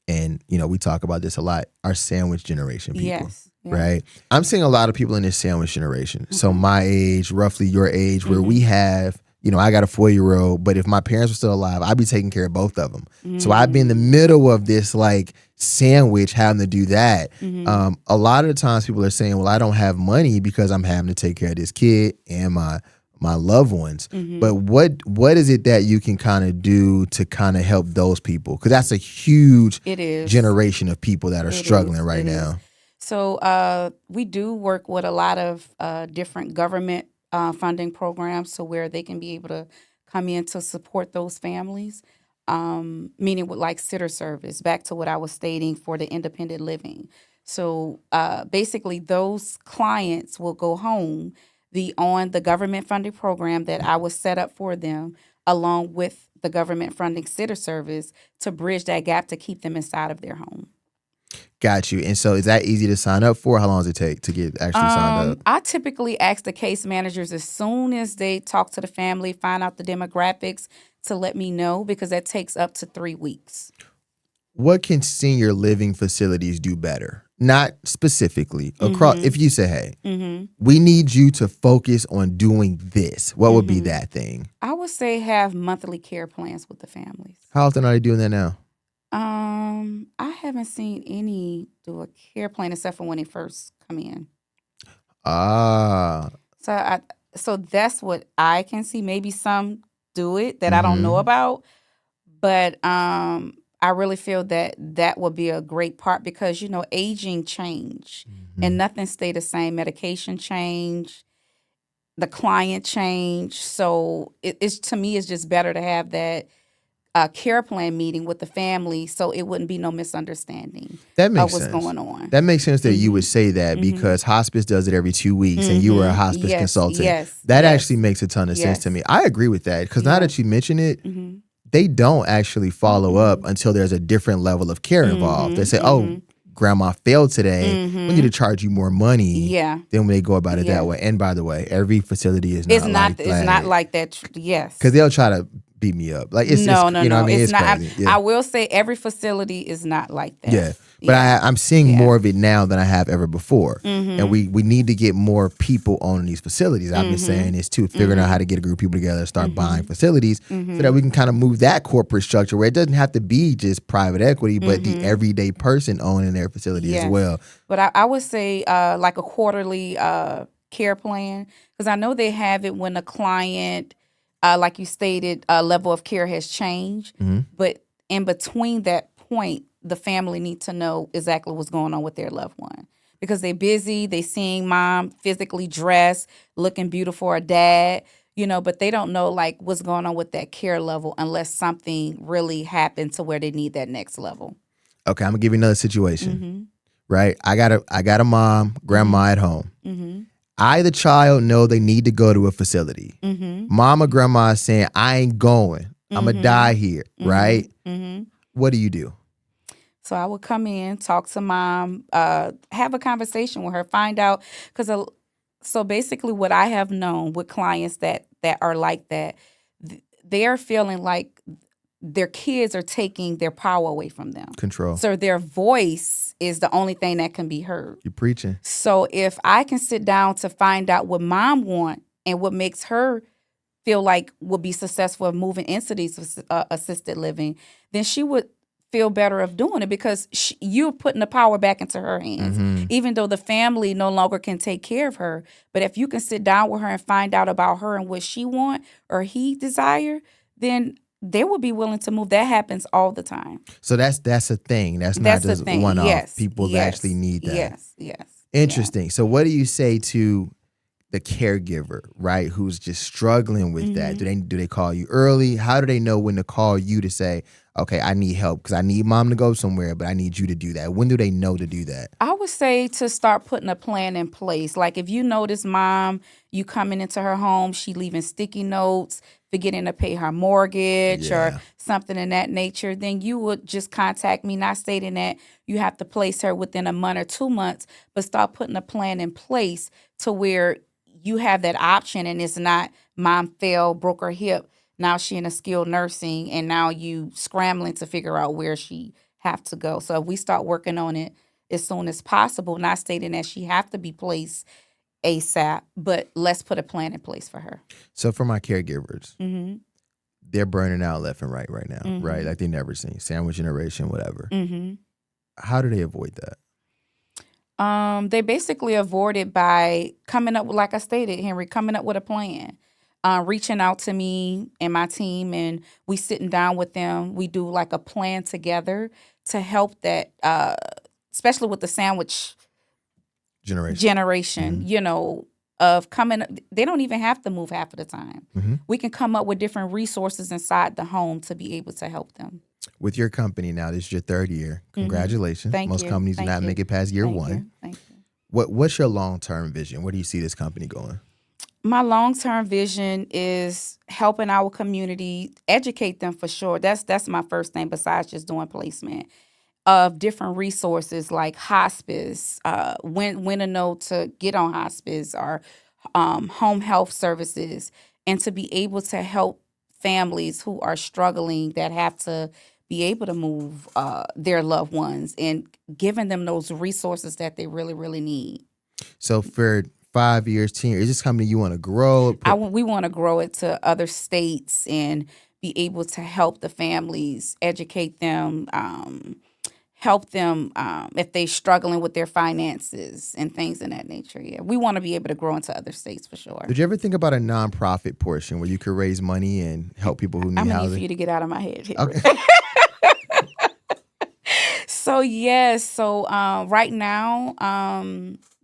and, we talk about this a lot, our sandwich generation people. Yes. Right. I'm seeing a lot of people in this sandwich generation. So my age, roughly your age, where we have, I got a 4-year-old, but if my parents were still alive, I'd be taking care of both of them. So I'd be in the middle of this like sandwich having to do that. A lot of the times people are saying, well, I don't have money because I'm having to take care of this kid and my loved ones. But what is it that you can kind of do to kind of help those people? Because that's a huge generation of people that are struggling right now. So we do work with a lot of different government funding programs, so where they can be able to come in to support those families, meaning with like sitter service, back to what I was stating for the independent living. So basically those clients will go home, be on the government funding program that I was set up for them, along with the government funding sitter service to bridge that gap to keep them inside of their home. Got you. And so is that easy to sign up for? How long does it take to get actually signed up? I typically ask the case managers as soon as they talk to the family, find out the demographics, to let me know, because that takes up to 3 weeks. what can senior living facilities do better? Not specifically across. If you say, hey, we need you to focus on doing this, what would be that thing? I would say have monthly care plans with the families. How often are they doing that now? I haven't seen any do a care plan except for when they first come in. Ah. So that's what I can see. Maybe some do it that I don't know about, but I really feel that would be a great part because aging change and nothing stay the same. Medication change, the client change. So it's to me it's just better to have that care plan meeting with the family so it wouldn't be no misunderstanding That makes of what's sense. going on. That makes sense that you would say that because hospice does it every 2 weeks and you were a hospice consultant. That actually makes a ton of sense to me. I agree with that because now that you mention it, they don't actually follow up until there's a different level of care involved. They say, oh, grandma failed today. We need to charge you more money. Yeah. Then when they go about it that way. And by the way, every facility is not like that. It's not like that. Yes. Because they'll try to beat me up. Like it's no. What I mean? It's not. crazy. I will say every facility is not like that. Yeah. But I'm seeing more of it now than I have ever before. And we need to get more people owning these facilities. I've been saying this too, figuring out how to get a group of people together and start buying facilities so that we can kind of move that corporate structure where it doesn't have to be just private equity, but the everyday person owning their facility as well. But I would say like a quarterly care plan, because I know they have it when a client, like you stated, level of care has changed. But in between that point, the family need to know exactly what's going on with their loved one because they're busy. They seeing mom physically dressed, looking beautiful, or dad, but they don't know like what's going on with that care level unless something really happened to where they need that next level. Okay, I'm gonna give you another situation. Right, I got a mom, grandma at home. I, the child, know they need to go to a facility. Mama, grandma is saying, I ain't going. I'm gonna die here. Right? What do you do? So I would come in, talk to mom, have a conversation with her, find out. So basically what I have known with clients that are like that, they're feeling like their kids are taking their power away from them. Control. So their voice is the only thing that can be heard. You're preaching. So if I can sit down to find out what mom wants and what makes her feel like would be successful of moving into these assisted living, then she would feel better of doing it because you're putting the power back into her hands, even though the family no longer can take care of her. But if you can sit down with her and find out about her and what she want or he desire, then they will be willing to move. That happens all the time. So that's a thing. That's not just one-off. Yes. People actually need that. Yes. Interesting. So what do you say to the caregiver, right, who's just struggling with that? Do they call you early? How do they know when to call you to say, okay, I need help because I need mom to go somewhere, but I need you to do that? When do they know to do that? I would say to start putting a plan in place. Like if you notice mom, you coming into her home, she leaving sticky notes, forgetting to pay her mortgage or something in that nature, then you would just contact me, not stating that you have to place her within a month or 2 months, but start putting a plan in place to where you have that option and it's not mom fell, broke her hip. Now she in a skilled nursing and now you scrambling to figure out where she have to go. So if we start working on it as soon as possible, not stating that she have to be placed ASAP, but let's put a plan in place for her. So for my caregivers, they're burning out left and right now, right? Like they never seen sandwich generation, whatever. How do they avoid that? They basically avoid it by coming up with, like I stated, Henry, coming up with a plan. Reaching out to me and my team, and we sitting down with them. We do like a plan together to help that, especially with the sandwich generation, of coming. They don't even have to move half of the time. We can come up with different resources inside the home to be able to help them. With your company now, this is your 3rd year. Congratulations. Thank Most you. companies do not make it past year 1. Thank you. What's your long-term vision? Where do you see this company going? My long-term vision is helping our community, educate them for sure. That's my first thing besides just doing placement of different resources like hospice, when to know to get on hospice or home health services, and to be able to help families who are struggling that have to be able to move their loved ones and giving them those resources that they really, really need. So for 5 years, 10 years, is this company you want to grow? We want to grow it to other states and be able to help the families, educate them, help them if they're struggling with their finances and things in that nature. Yeah, we want to be able to grow into other states for sure. Did you ever think about a nonprofit portion where you could raise money and help people who need I'm gonna housing? need for you to get out of my head here. Okay. So yes, so right now,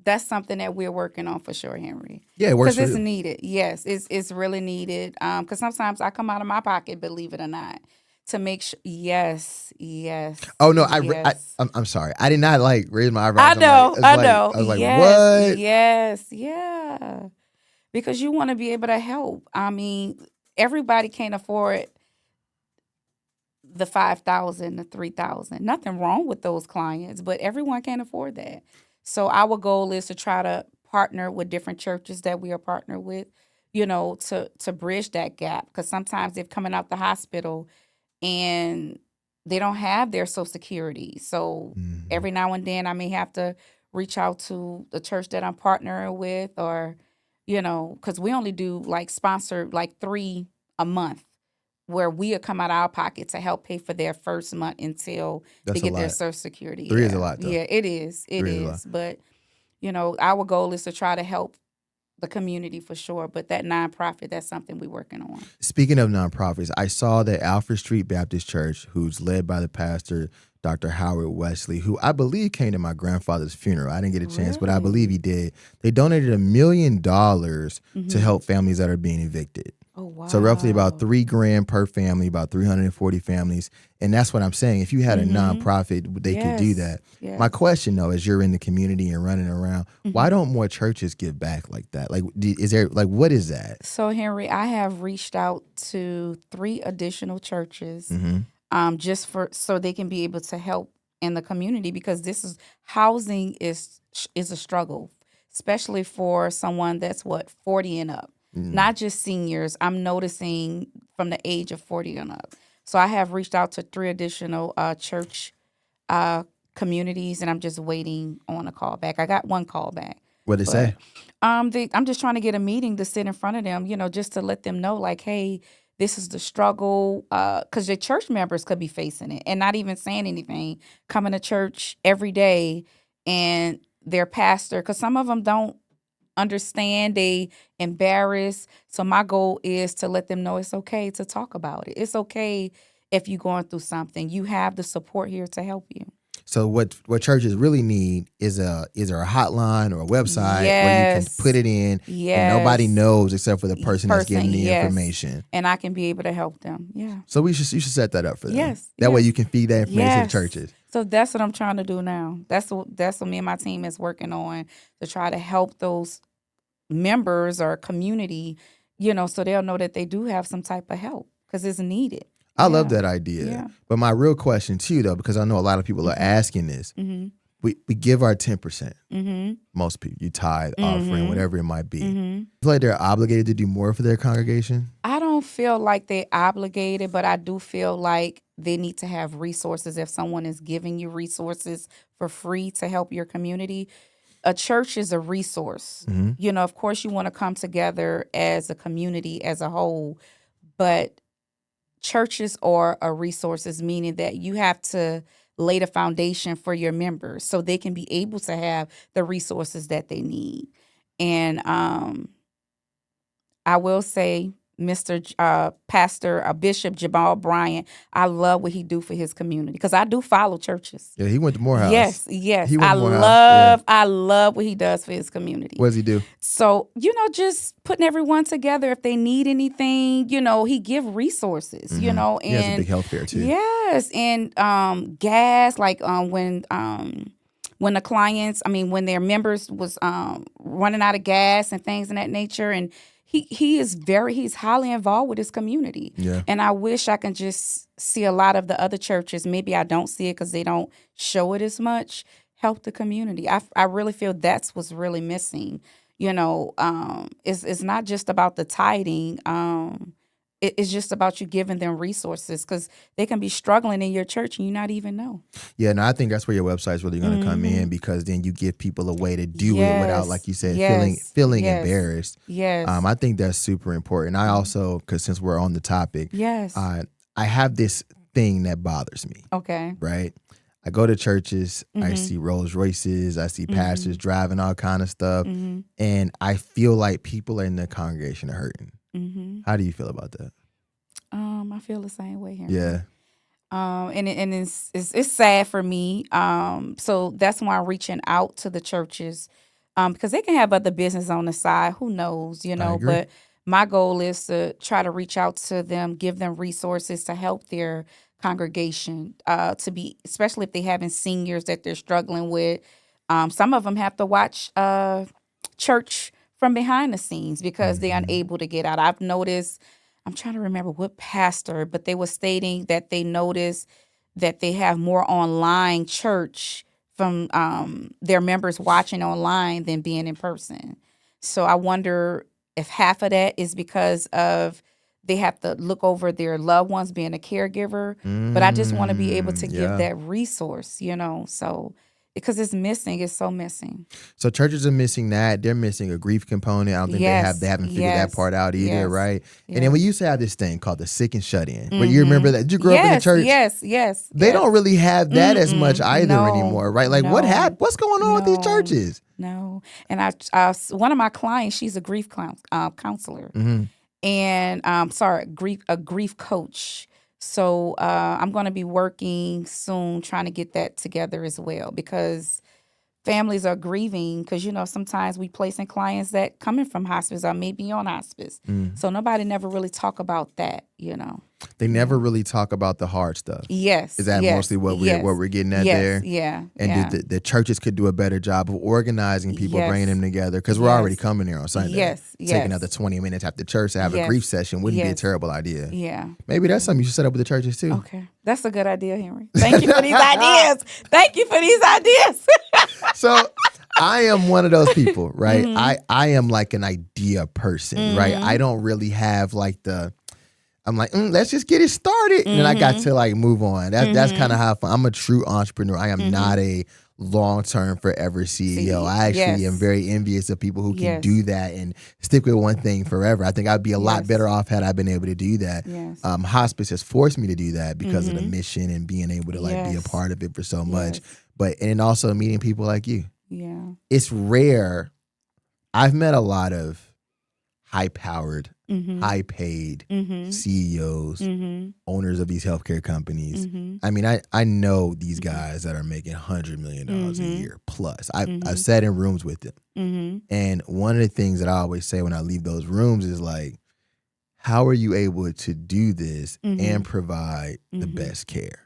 that's something that we're working on for sure, Henry. Yeah, it works Because for it's you. needed. Yes, it's really needed. Because sometimes I come out of my pocket, believe it or not, to make sure. Yes, yes. Oh no, yes. I'm sorry. I did not like raise my eyebrows. I know, I know. I was like, Yes, what? yes, yeah. Because you want to be able to help. I mean, everybody can't afford the 5,000, the 3,000. Nothing wrong with those clients, but everyone can't afford that. So our goal is to try to partner with different churches that we are partnered with, to bridge that gap. Because sometimes they're coming out the hospital and they don't have their Social Security. So Mhm. every now and then I may have to reach out to the church that I'm partnering with, or, because we only do like sponsor like 3 a month, where we'll come out of our pocket to help pay for their first month until they That's a get their lot. Social Security. 3 is a Yeah, lot though. yeah, it is. It 3 is a lot. is. But, our goal is to try to help the community for sure. But that nonprofit, that's something we're working on. Speaking of nonprofits, I saw that Alfred Street Baptist Church, who's led by the pastor, Dr. Howard Wesley, who I believe came to my grandfather's funeral. I didn't get a chance, but I believe he did. They donated $1 million to help families that are being evicted. Oh, wow. So roughly about $3,000 per family, about 340 families. And that's what I'm saying. If you had a nonprofit, they could do that. Yes. My question though, as you're in the community and running around, why don't more churches give back like that? Like, is there, like, what is that? So, Henry, I have reached out to 3 additional churches, just so they can be able to help in the community, because housing is a struggle, especially for someone that's 40 and up. Not just seniors. I'm noticing from the age of 40 and up. So I have reached out to 3 additional church communities, and I'm just waiting on a call back. I got 1 call back. What did it say? I'm just trying to get a meeting to sit in front of them, just to let them know, like, hey, this is the struggle. Because your church members could be facing it and not even saying anything, coming to church every day, and their pastor, because some of them don't understand, they embarrassed. So my goal is to let them know it's okay to talk about it. It's okay if you're going through something. You have the support here to help you. So what churches really need is there a hotline or a website where you can put it in and nobody knows except for the person that's getting the information. And I can be able to help them. Yeah. So you should set that up for them. Yes. That way you can feed that information to churches. So that's what I'm trying to do now. That's what me and my team is working on, to try to help those members or community, so they'll know that they do have some type of help, because it's needed. I love that idea. Yeah. But my real question to you though, because I know a lot of people are asking this, we give our 10%. Most people, you tithe, offering, whatever it might be. You feel like they're obligated to do more for their congregation? I don't feel like they're obligated, but I do feel like they need to have resources. If someone is giving you resources for free to help your community, a church is a resource. Of course, you want to come together as a community as a whole, but churches are a resources, meaning that you have to lay the foundation for your members so they can be able to have the resources that they need. And I will say, Mr. Pastor Bishop Jamal Bryant, I love what he do for his community, because I do follow churches. Yeah, he went to Morehouse. Yes. He went to Morehouse. I love what he does for his community. What does he do? So, just putting everyone together. If they need anything, he give resources, and he has a big health fair too. Yes. And gas, like when the clients, when their members was running out of gas and things of that nature, and he's highly involved with his community. Yeah. And I wish I can just see a lot of the other churches. Maybe I don't see it because they don't show it as much. Help the community. I really feel that's what's really missing. It's not just about the tithing. it's just about you giving them resources because they can be struggling in your church and you not even know. Yeah, and I think that's where your website's really going to come in, because then you give people a way to do it without, like you said, feeling embarrassed. Yes. I think that's super important. I also, because since we're on the topic, Yes. I have this thing that bothers me. Okay. Right? I go to churches, I see Rolls Royces, I see pastors driving all kind of stuff, and I feel like people in the congregation are hurting. How do you feel about that? I feel the same way here. Yeah. And it's sad for me. So that's why I'm reaching out to the churches, because they can have other business on the side. Who knows, you know? But my goal is to try to reach out to them, give them resources to help their congregation, to be, especially if they having seniors that they're struggling with. Some of them have to watch church from behind the scenes because they're unable to get out. I've noticed. I'm trying to remember what pastor, but they were stating that they noticed that they have more online church from their members watching online than being in person. So I wonder if half of that is because of they have to look over their loved ones being a caregiver. But I just want to be able to give that resource, you know, so because it's missing. It's so missing. So churches are missing that. They're missing a grief component. I don't think they haven't figured that part out either, right? And then we used to have this thing called the sick and shut in. But you remember that? Did you grow up in the church? Yes. They don't really have that as much either anymore, right? Like what happened? What's going on with these churches? No. And I one of my clients, she's a grief counselor, and a grief coach. So I'm going to be working soon trying to get that together as well, because families are grieving because, you know, sometimes we placing clients that coming from hospice or maybe on hospice. So nobody never really talk about that, you know. They never really talk about the hard stuff. Yes. Is that mostly what we're getting at there? Yeah. And the churches could do a better job of organizing people, bringing them together, because we're already coming here on Sunday. Yes. Take another 20 minutes after church to have a grief session wouldn't be a terrible idea. Yeah. Maybe that's something you should set up with the churches too. Okay. That's a good idea, Henry. Thank you for these ideas. Thank you for these ideas. So I am one of those people, right? I am like an idea person, right? I don't really have like I'm like, let's just get it started. And then I got to like move on. That's kind of how I'm a true entrepreneur. I am not a long-term forever CEO. I actually am very envious of people who can do that and stick with one thing forever. I think I'd be a lot better off had I been able to do that. Hospice has forced me to do that because of the mission and being able to like be a part of it for so much. And also meeting people like you. Yeah. It's rare. I've met a lot of high-powered, high-paid CEOs, owners of these healthcare companies. I mean, I know these guys that are making $100 million a year plus. I've sat in rooms with them. And one of the things that I always say when I leave those rooms is like, how are you able to do this and provide the best care?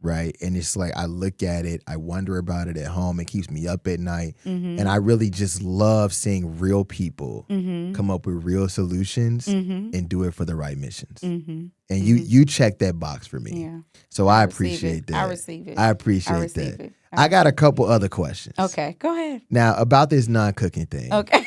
Right. And it's like, I look at it, I wonder about it at home. It keeps me up at night. And I really just love seeing real people come up with real solutions and do it for the right missions. And you check that box for me. Yeah. So I appreciate that. I receive it. I appreciate that. I got a couple other questions. Okay. Go ahead. Now, about this non-cooking thing. Okay.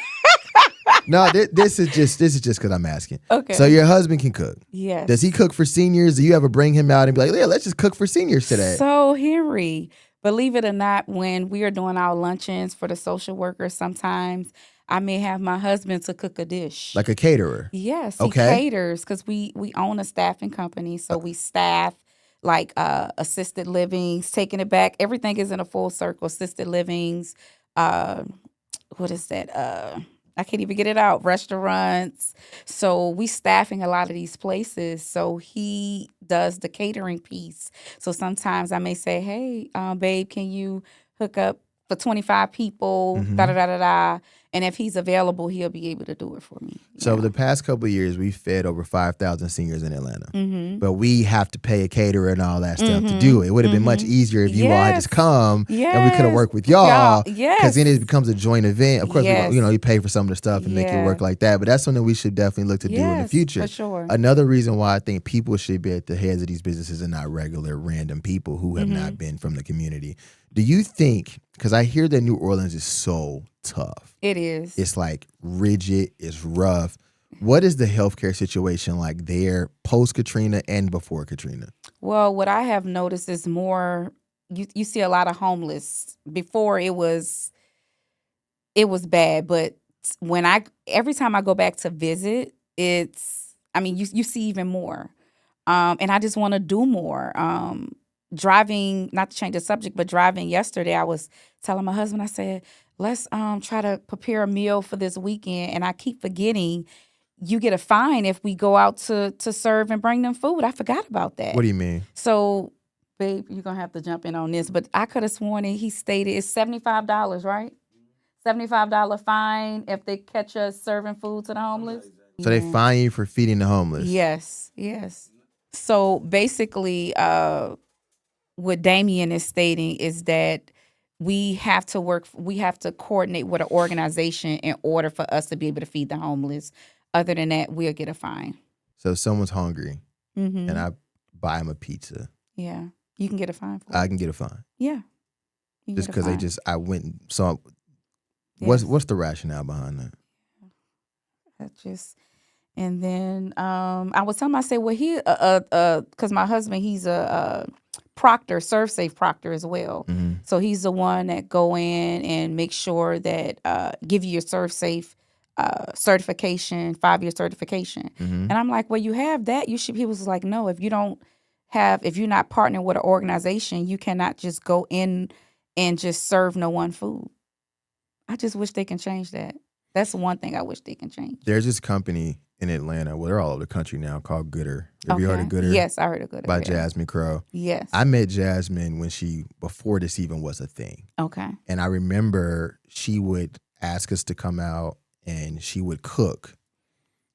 No, this is just because I'm asking. Okay. So your husband can cook. Yes. Does he cook for seniors? Do you ever bring him out and be like, yeah, let's just cook for seniors today? So, Henry, believe it or not, when we are doing our luncheons for the social workers, sometimes I may have my husband to cook a dish. Like a caterer? Yes, he caters because we own a staffing company. So we staff like assisted livings, taking it back. Everything is in a full circle. Assisted livings, what is that? I can't even get it out. Restaurants. So we staffing a lot of these places. So he does the catering piece. So sometimes I may say, hey, babe, can you hook up for 25 people, da-da-da-da-da. And if he's available, he'll be able to do it for me. So the past couple of years, we've fed over 5,000 seniors in Atlanta. But we have to pay a caterer and all that stuff to do it. It would have been much easier if you all had just come and we could have worked with y'all. Because then it becomes a joint event. Of course, you pay for some of the stuff and make it work like that. But that's something we should definitely look to do in the future. For sure. Another reason why I think people should be at the heads of these businesses and not regular random people who have not been from the community. Do you think, because I hear that New Orleans is so tough. It is. It's like rigid, it's rough. What is the healthcare situation like there post Katrina and before Katrina? Well, what I have noticed is more you see a lot of homeless. Before it was bad, but when I every time I go back to visit, it's I mean you see even more. And I just want to do more. Driving, not to change the subject, but driving yesterday, I was telling my husband, I said, let's try to prepare a meal for this weekend. And I keep forgetting you get a fine if we go out to serve and bring them food. I forgot about that. What do you mean? So, babe, you're going to have to jump in on this, but I could have sworn that he stated it's $75, right? $75 fine if they catch us serving food to the homeless. So they fine you for feeding the homeless? Yes, yes. So basically, what Damien is stating is that we have to coordinate with an organization in order for us to be able to feed the homeless. Other than that, we'll get a fine. So if someone's hungry and I buy them a pizza. Yeah, you can get a fine for it. I can get a fine. Yeah. Just because I went and saw. What's the rationale behind that? And then I was telling him, I said, well, he, because my husband, he's a proctor, ServSafe proctor as well. Mm-hmm. So he's the one that go in and make sure that give you your ServSafe certification, 5-year certification. Mm-hmm. And I'm like, well, you have that. You should. He was like, no, if you're not partnering with an organization, you cannot just go in and just serve no one food. I just wish they can change that. That's one thing I wish they can change. There's this company in Atlanta, well, they're all over the country now, called Gooder. Have you heard of Gooder? Yes, I heard of Gooder. By Jasmine Crowe. Yes. I met Jasmine before this even was a thing. Okay. And I remember she would ask us to come out and she would cook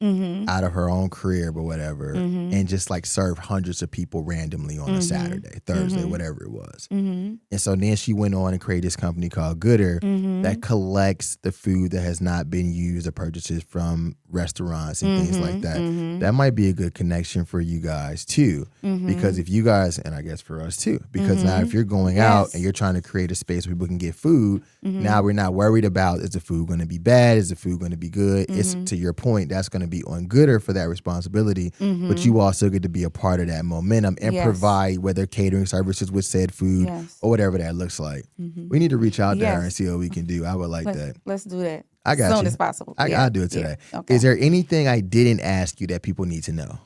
out of her own crib or whatever and just like serve hundreds of people randomly on a Saturday, Thursday, whatever it was. And so then she went on and created this company called Gooder that collects the food that has not been used or purchases from restaurants and things like that. That might be a good connection for you guys too, because if you guys, and I guess for us too, because now if you're going out and you're trying to create a space where people can get food, now we're not worried about, is the food going to be bad? Is the food going to be good? It's, to your point, that's going to be on Gooder for that responsibility, but you also get to be a part of that momentum and provide whether catering services with said food or whatever that looks like. We need to reach out there and see what we can do. I would like that. Let's do that. I got as soon you. as possible. I'll do it today. Yeah. Okay. Is there anything I didn't ask you that people need to know?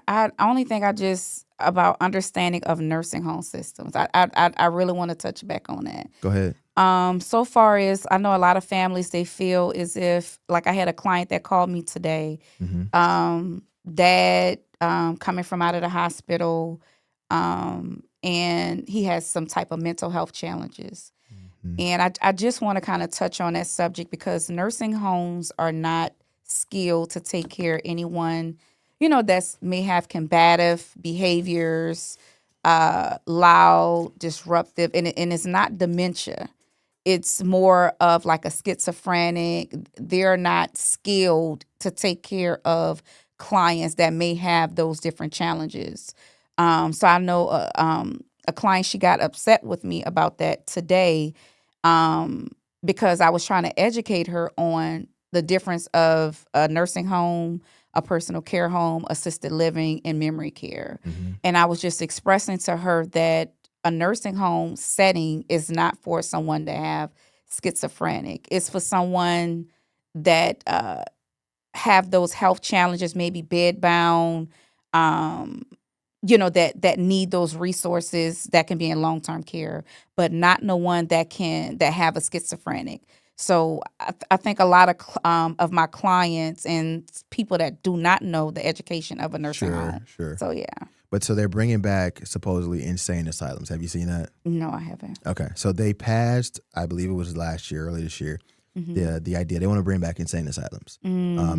I only think about understanding of nursing home systems. I really want to touch back on that. Go ahead. So far as I know, a lot of families, they feel as if, like I had a client that called me today, dad coming from out of the hospital, and he has some type of mental health challenges. And I just want to kind of touch on that subject because nursing homes are not skilled to take care of anyone, that may have combative behaviors, loud, disruptive, and it's not dementia. It's more of like a schizophrenic. They're not skilled to take care of clients that may have those different challenges. So I know a client, she got upset with me about that today because I was trying to educate her on the difference of a nursing home, a personal care home, assisted living, and memory care. And I was just expressing to her that a nursing home setting is not for someone to have schizophrenic. It's for someone that have those health challenges, maybe bedbound, that need those resources that can be in long-term care, but not no one that have a schizophrenic. So I think a lot of my clients and people that do not know the education of a nursing home. Sure. So yeah. But so they're bringing back supposedly insane asylums. Have you seen that? No, I haven't. Okay. So they passed, I believe it was early this year, the idea they want to bring back insane asylums.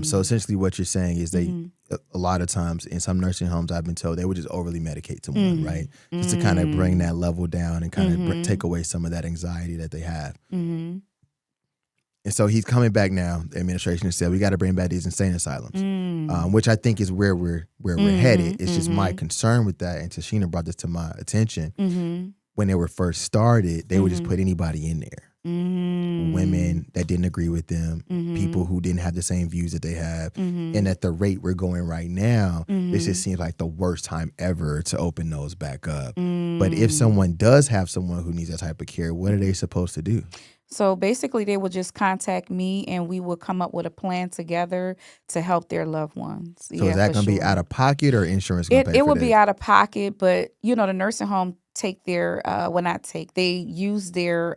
So essentially what you're saying is a lot of times in some nursing homes, I've been told they would just overly medicate someone, right? Just to kind of bring that level down and kind of take away some of that anxiety that they have. And so he's coming back now. The administration has said we got to bring back these insane asylums, which I think is where we're headed. It's just my concern with that. And Tashina brought this to my attention. When they were first started, they would just put anybody in there. women that didn't agree with them, people who didn't have the same views that they have. And at the rate we're going right now, this just seems like the worst time ever to open those back up. But if someone does have someone who needs that type of care, what are they supposed to do? So basically, they would just contact me, and we would come up with a plan together to help their loved ones. So is that going to be out of pocket, or insurance going to pay for It would that? be out of pocket, but the nursing home take their they use their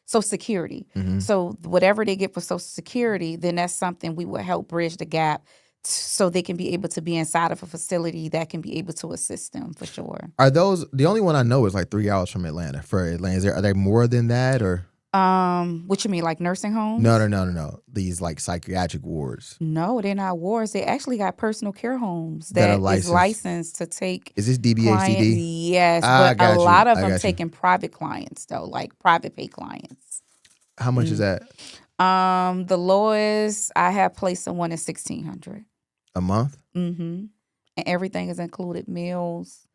Social Security. So whatever they get for Social Security, then that's something we would help bridge the gap so they can be able to be inside of a facility that can be able to assist them for sure. Are those the only one I know is like 3 hours from Atlanta? For Atlanta, are there more than that, or? What you mean, like nursing homes? No. These like psychiatric wards. No, they're not wards. They actually got personal care homes that is licensed to take. Is this DBHCD? Yes, but a lot of them taking private clients though, like private pay clients. How much is that? The lowest I have placed someone is $1,600 a month. And everything is included: meals,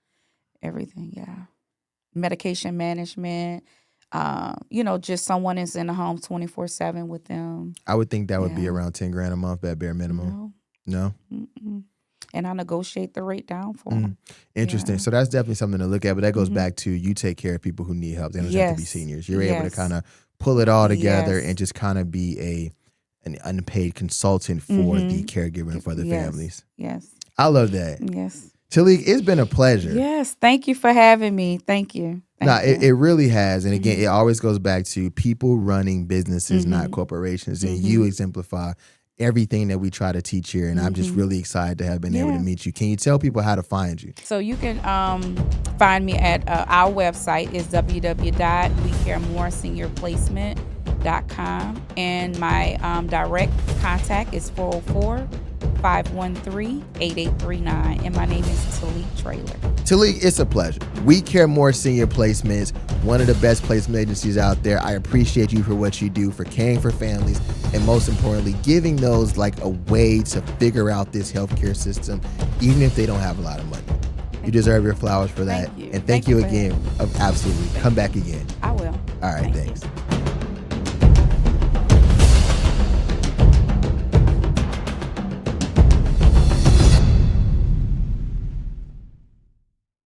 everything. Yeah, medication management. Just someone is in the home 24/7 with them. I would think that would be around $10,000 a month at bare minimum. No. And I negotiate the rate down for them. Interesting. Yeah. So that's definitely something to look at. But that goes back to you take care of people who need help. They don't have to be seniors. You're able to kind of pull it all together and just kind of be an unpaid consultant for the caregiver and for the families. Yes. I love that. Yes. Teleke, it's been a pleasure. Yes. Thank you for having me. Thank you. It really has. And again, it always goes back to people running businesses, not corporations. And you exemplify everything that we try to teach here. And I'm just really excited to have been able to meet you. Can you tell people how to find you? So you can find me at our website is www.wecaremore.seniorplacement.com. And my direct contact is 404-513-8839. And my name is Teleke Traylor. Teleke, it's a pleasure. We Care More Senior Placements, one of the best placement agencies out there. I appreciate you for what you do, for caring for families, and most importantly, giving those like a way to figure out this healthcare system, even if they don't have a lot of money. You deserve your flowers for that. Thank you. And thank you again. Absolutely. Come back again. I will. All right, thanks.